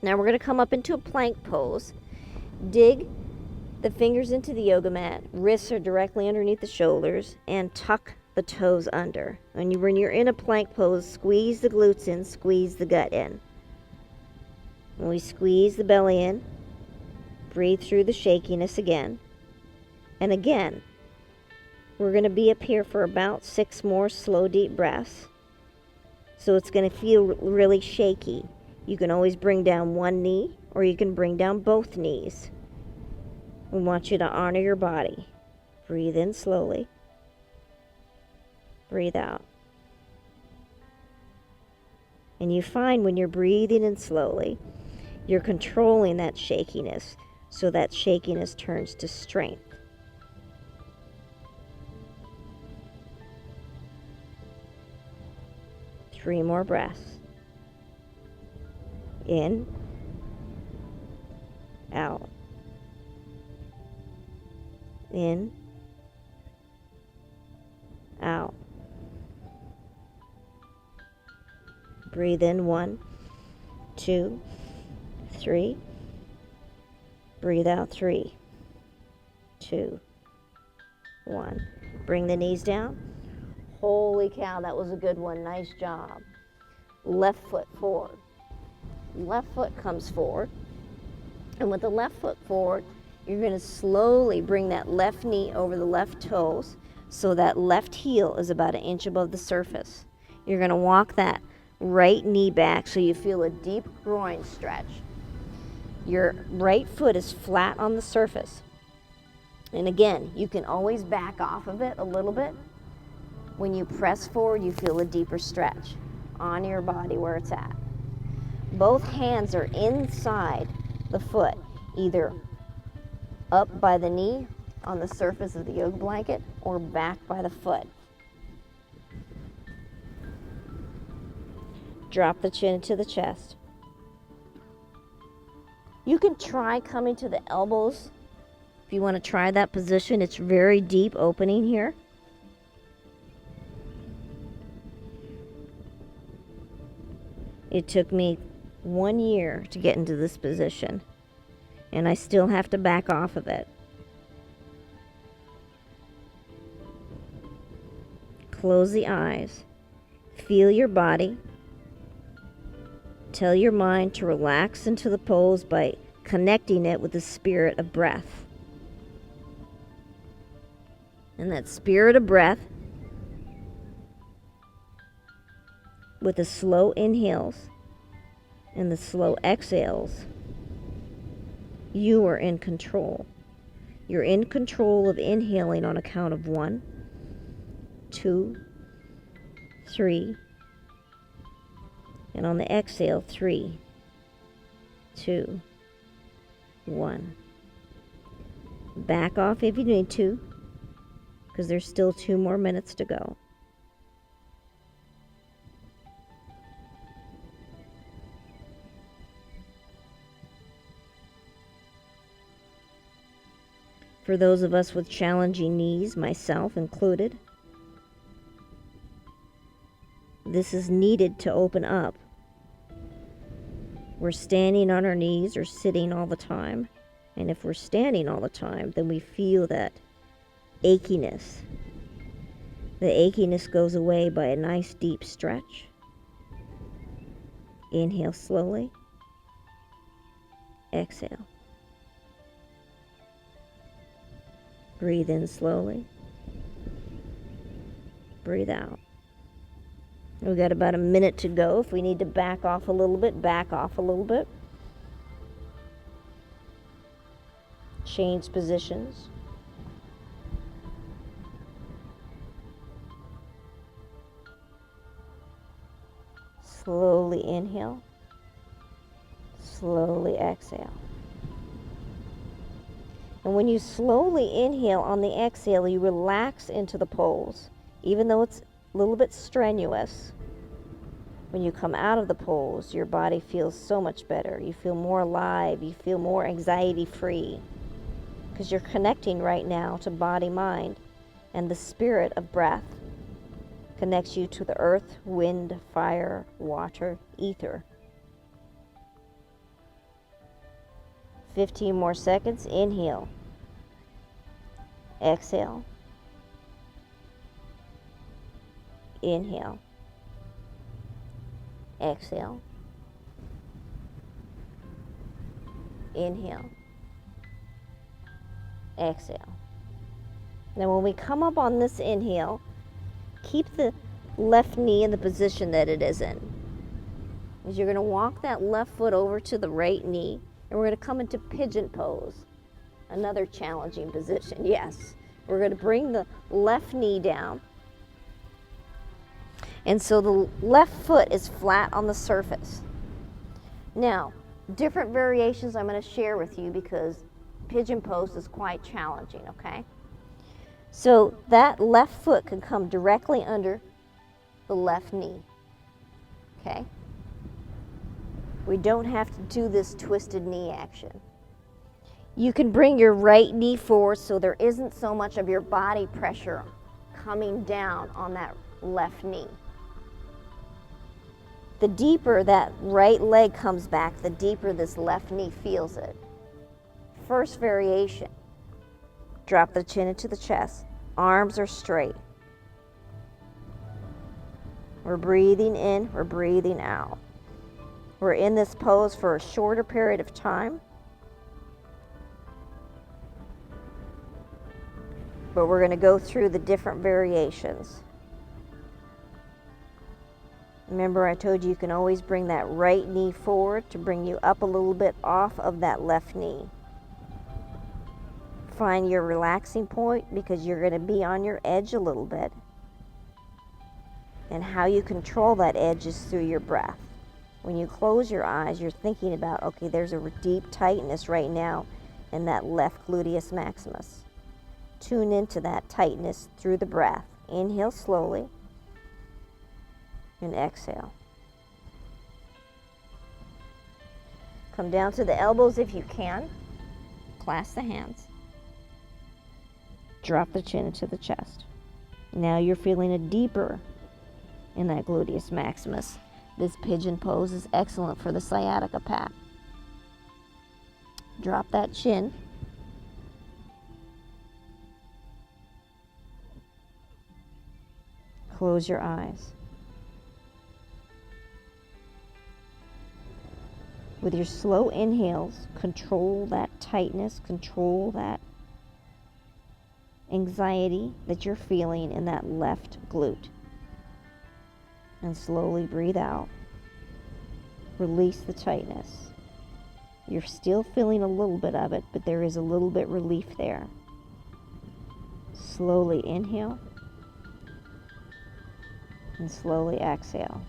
S1: Now we're going to come up into a plank pose. Dig the fingers into the yoga mat. Wrists are directly underneath the shoulders, and tuck the toes under. When you're in a plank pose, squeeze the glutes in, squeeze the gut in. When we squeeze the belly in, breathe through the shakiness again. And again, we're going to be up here for about 6 more slow, deep breaths. So it's going to feel really shaky. You can always bring down one knee, or you can bring down both knees. We want you to honor your body. Breathe in slowly. Breathe out. And you find when you're breathing in slowly, you're controlling that shakiness, so that shakiness turns to strength. Three more breaths. In, out. In, out. Breathe in 1, 2, 3. Breathe out 3, 2, 1. Bring the knees down. Holy cow, that was a good one. Nice job. Left foot forward. Left foot comes forward. And with the left foot forward, you're going to slowly bring that left knee over the left toes so that left heel is about 1 inch above the surface. You're going to walk that right knee back so you feel a deep groin stretch. Your right foot is flat on the surface. And again, you can always back off of it a little bit. When you press forward, you feel a deeper stretch on your body where it's at. Both hands are inside the foot, either up by the knee on the surface of the yoga blanket or back by the foot. Drop the chin to the chest. You can try coming to the elbows if you want to try that position. It's very deep opening here. It took me 1 year to get into this position, and I still have to back off of it. Close the eyes. Feel your body. Tell your mind to relax into the pose by connecting it with the spirit of breath. And that spirit of breath, with the slow inhales and the slow exhales, you are in control. You're in control of inhaling on a count of 1, 2, 3. And on the exhale, 3, 2, 1. Back off if you need to, because there's still 2 more minutes to go. For those of us with challenging knees, myself included, this is needed to open up. We're standing on our knees or sitting all the time. And if we're standing all the time, then we feel that achiness. The achiness goes away by a nice deep stretch. Inhale slowly. Exhale. Breathe in slowly. Breathe out. We've got about a minute to go. If we need to back off a little bit, back off a little bit. Change positions. Slowly inhale. Slowly exhale. And when you slowly inhale on the exhale, you relax into the pose. Even though it's a little bit strenuous, when you come out of the pose, your body feels so much better. You feel more alive. You feel more anxiety-free. Because you're connecting right now to body, mind, and the spirit of breath connects you to the earth, wind, fire, water, ether. 15 more seconds. Inhale. Exhale. Inhale. Exhale. Inhale. Exhale. Now when we come up on this inhale, keep the left knee in the position that it is in. As you're going to walk that left foot over to the right knee, and we're going to come into Pigeon Pose. Another challenging position, yes. We're going to bring the left knee down. And so the left foot is flat on the surface. Now, different variations I'm going to share with you because Pigeon Pose is quite challenging, okay? So that left foot can come directly under the left knee, okay? We don't have to do this twisted knee action. You can bring your right knee forward so there isn't so much of your body pressure coming down on that left knee. The deeper that right leg comes back, the deeper this left knee feels it. First variation, drop the chin into the chest. Arms are straight. We're breathing in, we're breathing out. We're in this pose for a shorter period of time, but we're going to go through the different variations. Remember, I told you can always bring that right knee forward to bring you up a little bit off of that left knee. Find your relaxing point because you're going to be on your edge a little bit. And how you control that edge is through your breath. When you close your eyes, you're thinking about, okay, there's a deep tightness right now in that left gluteus maximus. Tune into that tightness through the breath. Inhale slowly and exhale. Come down to the elbows if you can. Clasp the hands. Drop the chin into the chest. Now you're feeling a deeper in that gluteus maximus. This pigeon pose is excellent for the sciatica path. Drop that chin. Close your eyes. With your slow inhales, control that tightness, control that anxiety that you're feeling in that left glute. And slowly breathe out. Release the tightness. You're still feeling a little bit of it, but there is a little bit relief there. Slowly inhale and slowly exhale.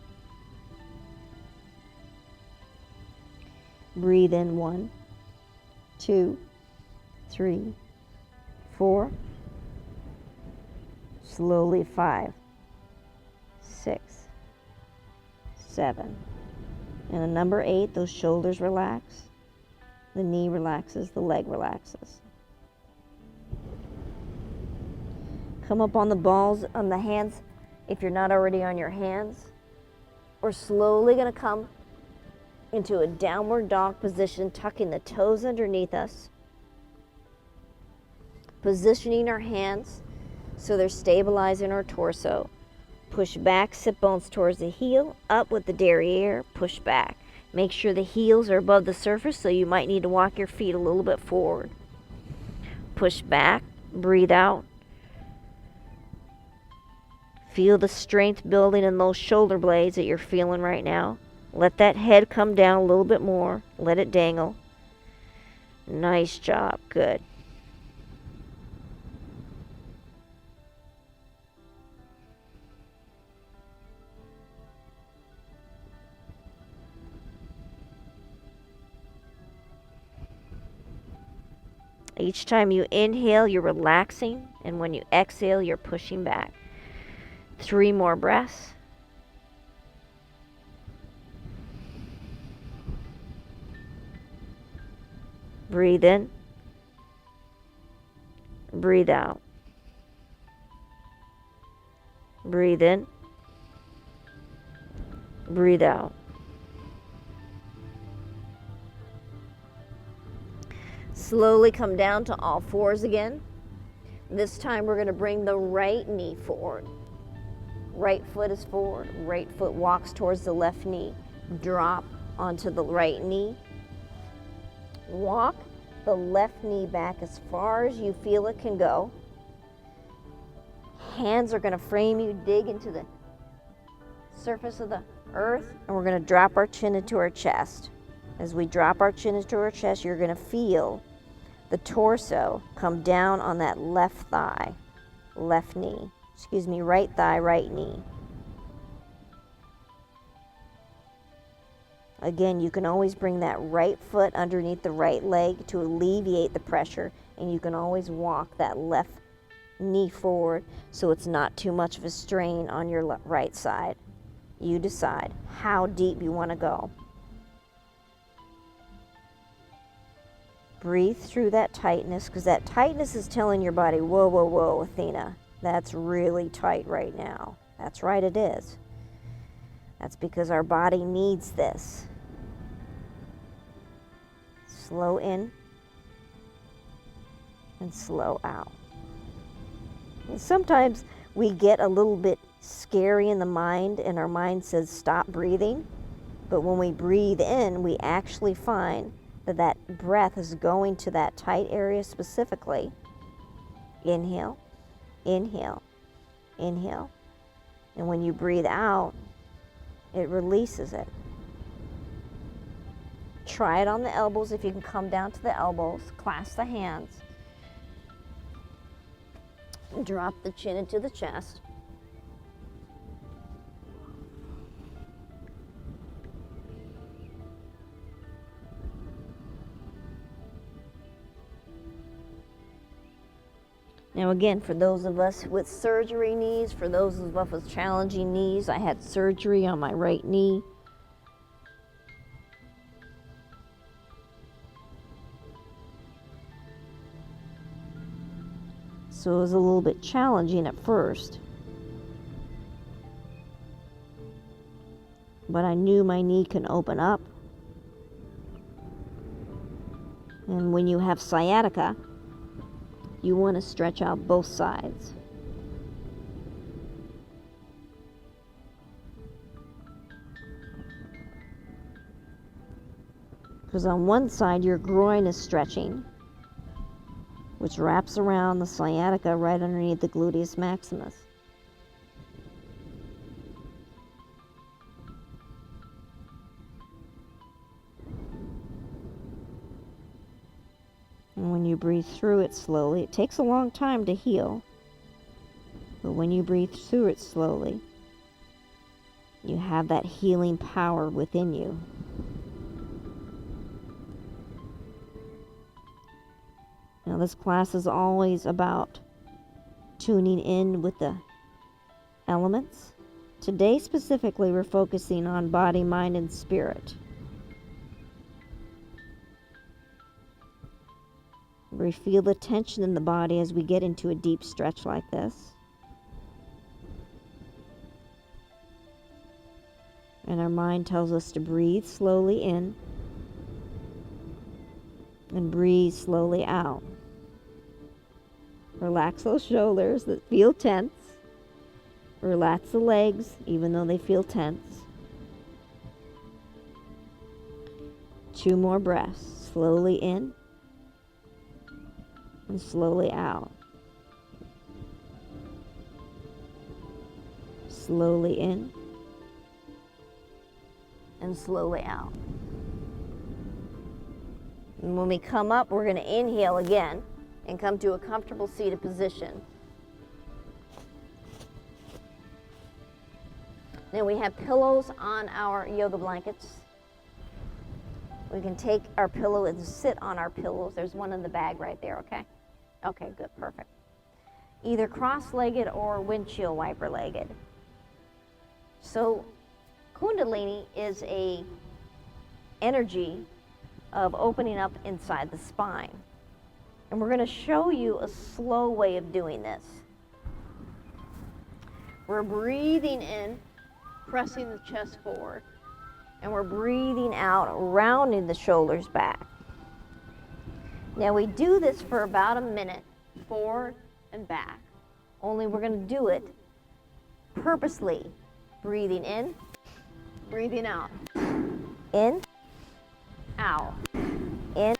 S1: Breathe in 1, 2, 3, 4. Slowly 5, 6, 7. And a number 8, those shoulders relax. The knee relaxes, the leg relaxes. Come up on the balls, on the hands, if you're not already on your hands. We're slowly going to come into a downward dog position, tucking the toes underneath us. Positioning our hands so they're stabilizing our torso. Push back, sit bones towards the heel, up with the derriere, push back. Make sure the heels are above the surface, so you might need to walk your feet a little bit forward. Push back, breathe out. Feel the strength building in those shoulder blades that you're feeling right now. Let that head come down a little bit more. Let it dangle. Nice job. Good. Each time you inhale, you're relaxing, and when you exhale, you're pushing back. 3 more breaths. Breathe in. Breathe out. Breathe in. Breathe out. Slowly come down to all fours again. This time we're going to bring the right knee forward. Right foot is forward. Right foot walks towards the left knee. Drop onto the right knee. Walk the left knee back as far as you feel it can go. Hands are going to frame you, dig into the surface of the earth, and we're going to drop our chin into our chest. As we drop our chin into our chest, you're going to feel the torso come down on that left thigh, left knee. Right thigh, right knee. Again, you can always bring that right foot underneath the right leg to alleviate the pressure, and you can always walk that left knee forward so it's not too much of a strain on your right side. You decide how deep you want to go. Breathe through that tightness, because that tightness is telling your body, whoa, whoa, whoa, Athena, that's really tight right now. That's right, it is. That's because our body needs this. Slow in and slow out. And sometimes we get a little bit scary in the mind, and our mind says stop breathing. But when we breathe in, we actually find that that breath is going to that tight area specifically. Inhale, inhale, inhale. And when you breathe out, it releases it. Try it on the elbows if you can come down to the elbows. Clasp the hands. Drop the chin into the chest. Now again, for those of us with surgery knees, for those of us with challenging knees, I had surgery on my right knee. So it was a little bit challenging at first. But I knew my knee can open up. And when you have sciatica, you want to stretch out both sides. Because on one side your groin is stretching, which wraps around the sciatica right underneath the gluteus maximus. And when you breathe through it slowly, it takes a long time to heal, but when you breathe through it slowly, you have that healing power within you. Now this class is always about tuning in with the elements. Today specifically we're focusing on body, mind, and spirit. We feel the tension in the body as we get into a deep stretch like this. And our mind tells us to breathe slowly in and breathe slowly out. Relax those shoulders that feel tense. Relax the legs, even though they feel tense. 2 more breaths. Slowly in and slowly out. Slowly in and slowly out. And when we come up, we're going to inhale again and come to a comfortable seated position. Then we have pillows on our yoga blankets. We can take our pillow and sit on our pillows. There's one in the bag right there, okay? Okay, good, perfect. Either cross-legged or windshield wiper-legged. So Kundalini is a energy of opening up inside the spine. And we're going to show you a slow way of doing this. We're breathing in, pressing the chest forward, and we're breathing out, rounding the shoulders back. Now we do this for about a minute, forward and back. Only we're going to do it purposely. Breathing in, breathing out. In, out. In,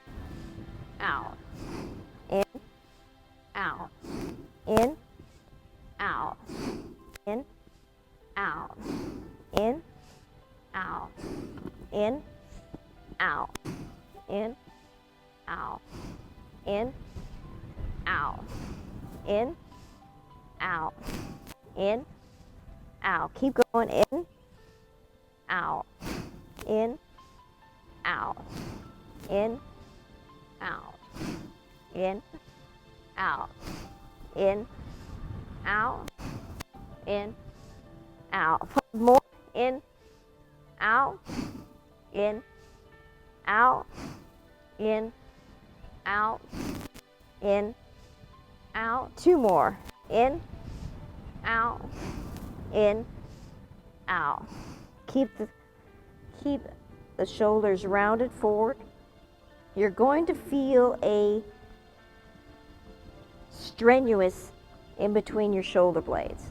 S1: out. In, out. In, out. In, out. In, out. In, out. In, out. In, out. In, out. In, out. Keep going. In, out. In, out. In, out. In, out. In, out. In, out. 5 more. In, out. In, out. In, out. In, out. 2 more. In, out. In, out. Keep the shoulders rounded forward. You're going to feel a strenuous in between your shoulder blades.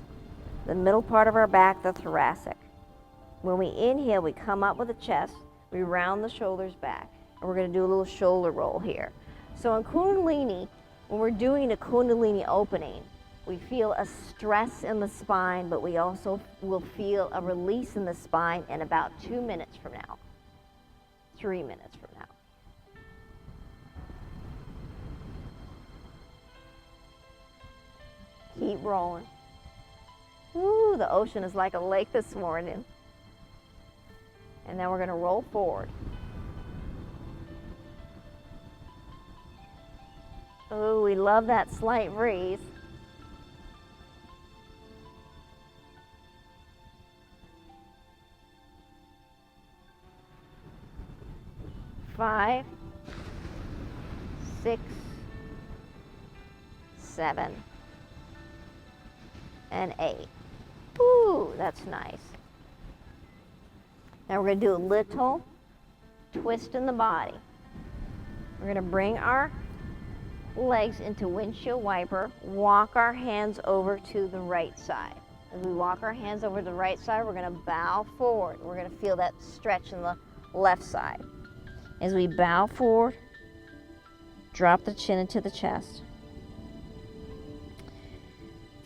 S1: The middle part of our back, the thoracic. When we inhale, we come up with the chest, we round the shoulders back, and we're going to do a little shoulder roll here. So in Kundalini, when we're doing a Kundalini opening, we feel a stress in the spine, but we also will feel a release in the spine in about 2 minutes from now, 3 minutes from now. Keep rolling. Ooh, the ocean is like a lake this morning. And then we're going to roll forward. Oh, we love that slight breeze. Five, 6, 7, and 8. Ooh, that's nice. Now we're going to do a little twist in the body. We're going to bring our legs into windshield wiper, walk our hands over to the right side. As we walk our hands over to the right side, we're going to bow forward. We're going to feel that stretch in the left side. As we bow forward, drop the chin into the chest.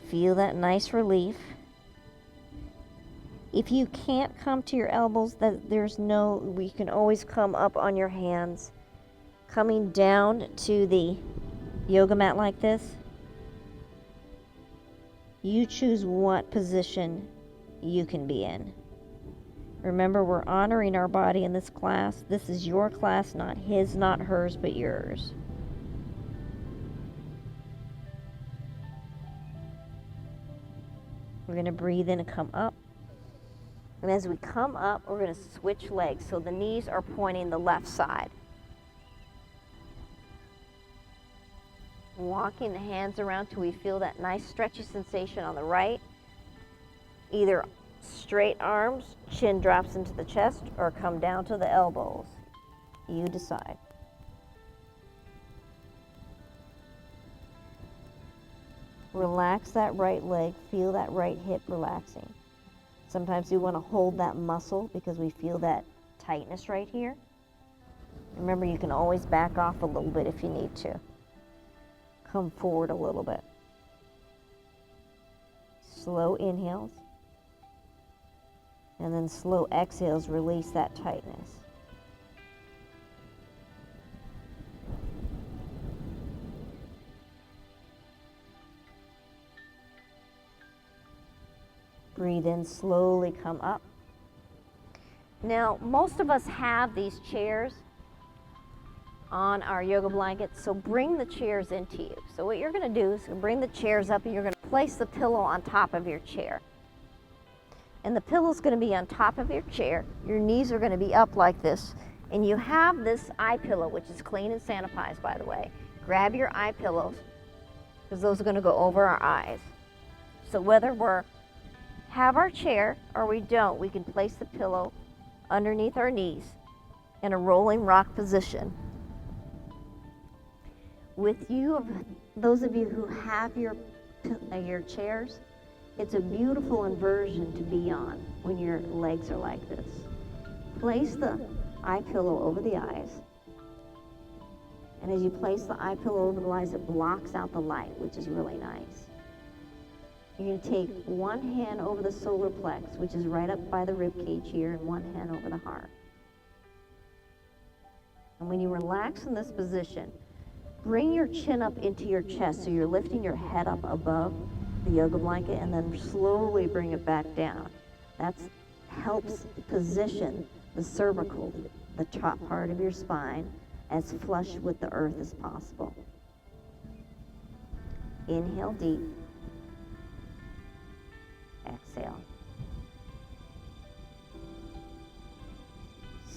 S1: Feel that nice relief. If you can't come to your elbows, we can always come up on your hands. Coming down to the yoga mat like this, you choose what position you can be in. Remember, we're honoring our body in this class. This is your class, not his, not hers, but yours. We're going to breathe in and come up. And as we come up, we're going to switch legs. So the knees are pointing the left side. Walking the hands around till we feel that nice stretchy sensation on the right. Either straight arms, chin drops into the chest, or come down to the elbows. You decide. Relax that right leg, feel that right hip relaxing. Sometimes we want to hold that muscle because we feel that tightness right here. Remember, you can always back off a little bit if you need to. Come forward a little bit. Slow inhales. And then slow exhales, release that tightness. Breathe in, slowly come up. Now, most of us have these chairs on our yoga blanket, so bring the chairs into you. So what you're going to do is bring the chairs up and you're going to place the pillow on top of your chair. And the pillow's going to be on top of your chair. Your knees are going to be up like this. And you have this eye pillow, which is clean and sanitized, by the way. Grab your eye pillows, because those are going to go over our eyes. So whether we have our chair or we don't, we can place the pillow underneath our knees in a rolling rock position. With you, those of you who have your chairs, it's a beautiful inversion to be on when your legs are like this. Place the eye pillow over the eyes. And as you place the eye pillow over the eyes, it blocks out the light, which is really nice. You're going to take one hand over the solar plex, which is right up by the rib cage here, and one hand over the heart. And when you relax in this position, bring your chin up into your chest, so you're lifting your head up above the yoga blanket, and then slowly bring it back down. That helps position the cervical, the top part of your spine, as flush with the earth as possible. Inhale deep. Exhale.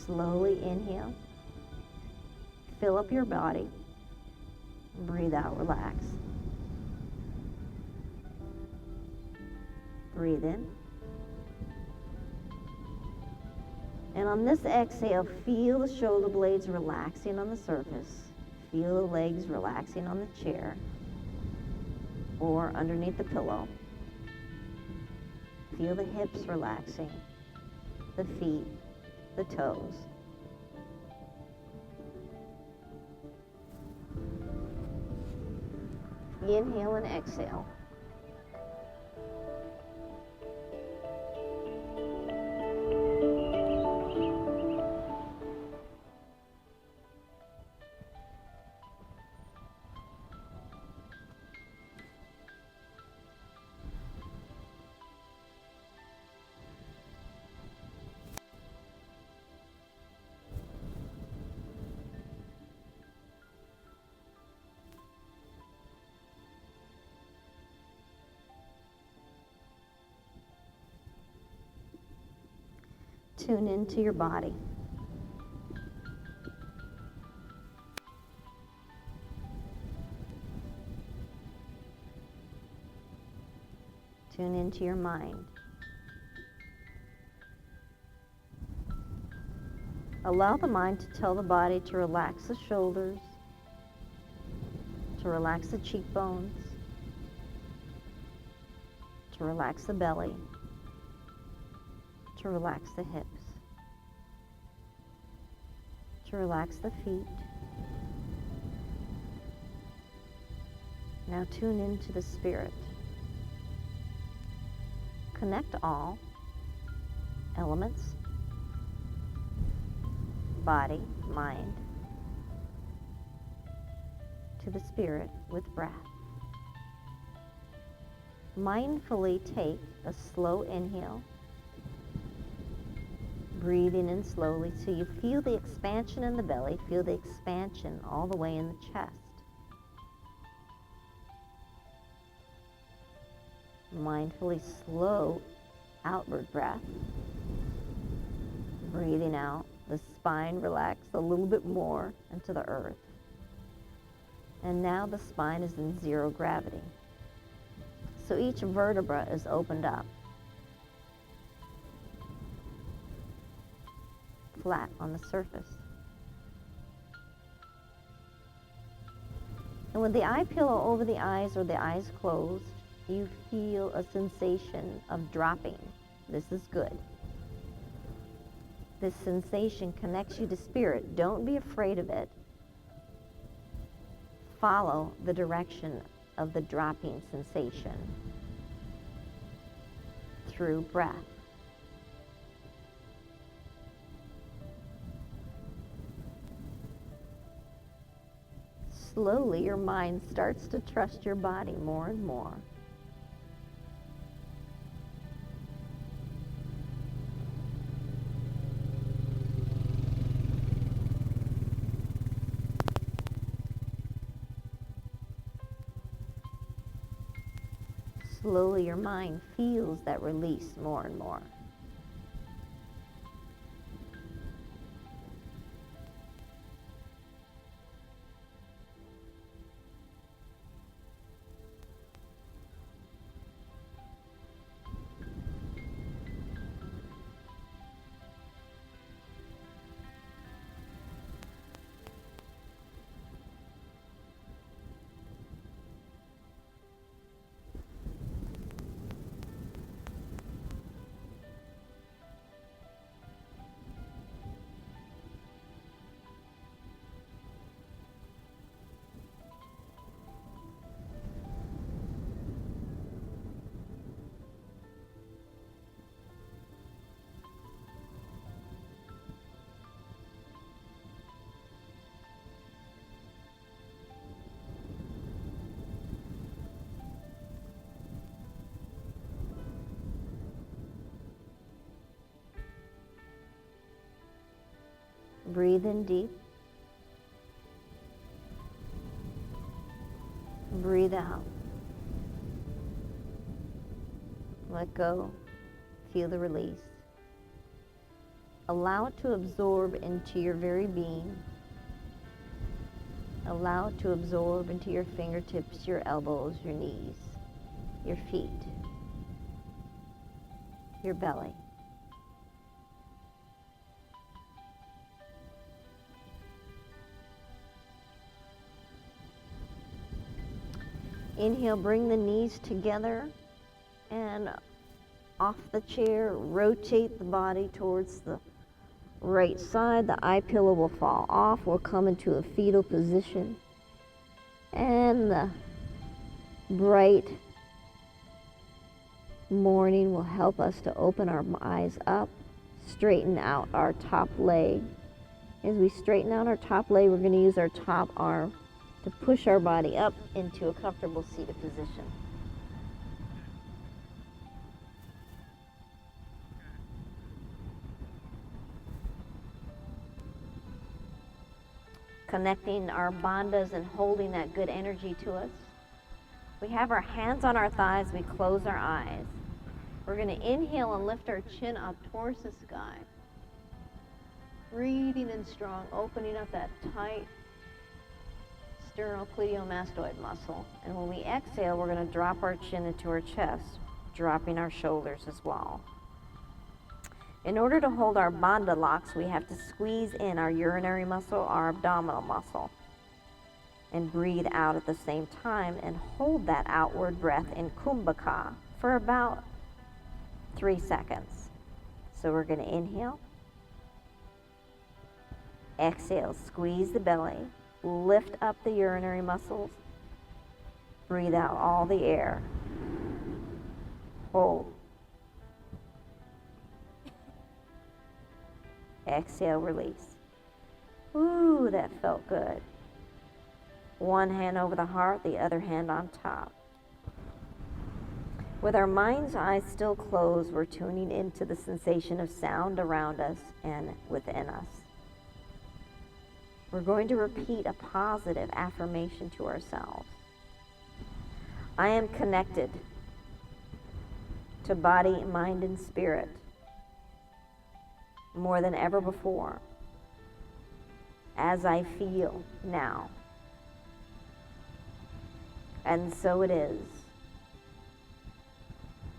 S1: Slowly inhale. Fill up your body. Breathe out, relax. Breathe in. And on this exhale, feel the shoulder blades relaxing on the surface. Feel the legs relaxing on the chair or underneath the pillow. Feel the hips relaxing, the feet, the toes. Inhale and exhale. Tune into your body. Tune into your mind. Allow the mind to tell the body to relax the shoulders, to relax the cheekbones, to relax the belly, to relax the hips, to relax the feet. Now tune into the spirit. Connect all elements, body, mind, to the spirit with breath. Mindfully take a slow inhale, breathing in slowly so you feel the expansion in the belly, feel the expansion all the way in the chest. Mindfully slow outward breath, breathing out, the spine relaxed a little bit more into the earth. And now the spine is in zero gravity. So each vertebra is opened up, flat on the surface. And with the eye pillow over the eyes or the eyes closed, you feel a sensation of dropping. This is good. This sensation connects you to spirit. Don't be afraid of it. Follow the direction of the dropping sensation through breath. Slowly, your mind starts to trust your body more and more. slowly your mind feels that release more and more. Breathe in deep. Breathe out. Let go. Feel the release. Allow it to absorb into your very being. Allow it to absorb into your fingertips, your elbows, your knees, your feet, your belly. Inhale, bring the knees together and off the chair, rotate the body towards the right side. The eye pillow will fall off. We'll come into a fetal position. And the bright morning will help us to open our eyes up, straighten out our top leg. As we straighten out our top leg, we're going to use our top arm to push our body up into a comfortable seated position. Connecting our bandhas and holding that good energy to us. We have our hands on our thighs, we close our eyes. We're going to inhale and lift our chin up towards the sky. Breathing in strong, opening up that tight sternocleidomastoid muscle. And when we exhale, we're going to drop our chin into our chest, dropping our shoulders as well. In order to hold our bandha locks, we have to squeeze in our urinary muscle, our abdominal muscle, and breathe out at the same time and hold that outward breath in kumbhaka for about 3 seconds. So we're going to inhale, exhale, squeeze the belly, lift up the urinary muscles, breathe out all the air, hold, exhale, release. Ooh, that felt good. One hand over the heart, the other hand on top. With our mind's eyes still closed, we're tuning into the sensation of sound around us and within us. We're going to repeat a positive affirmation to ourselves. I am connected to body, mind, and spirit more than ever before, as I feel now. And so it is.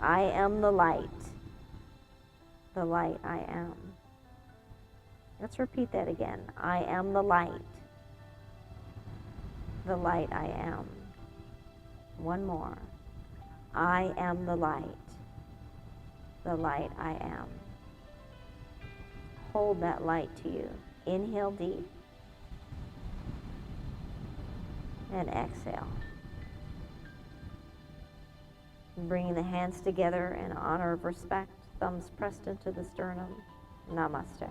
S1: I am the light I am. Let's repeat that again. I am the light I am. One more. I am the light I am. Hold that light to you. Inhale deep and exhale. Bringing the hands together in honor of respect, thumbs pressed into the sternum. Namaste.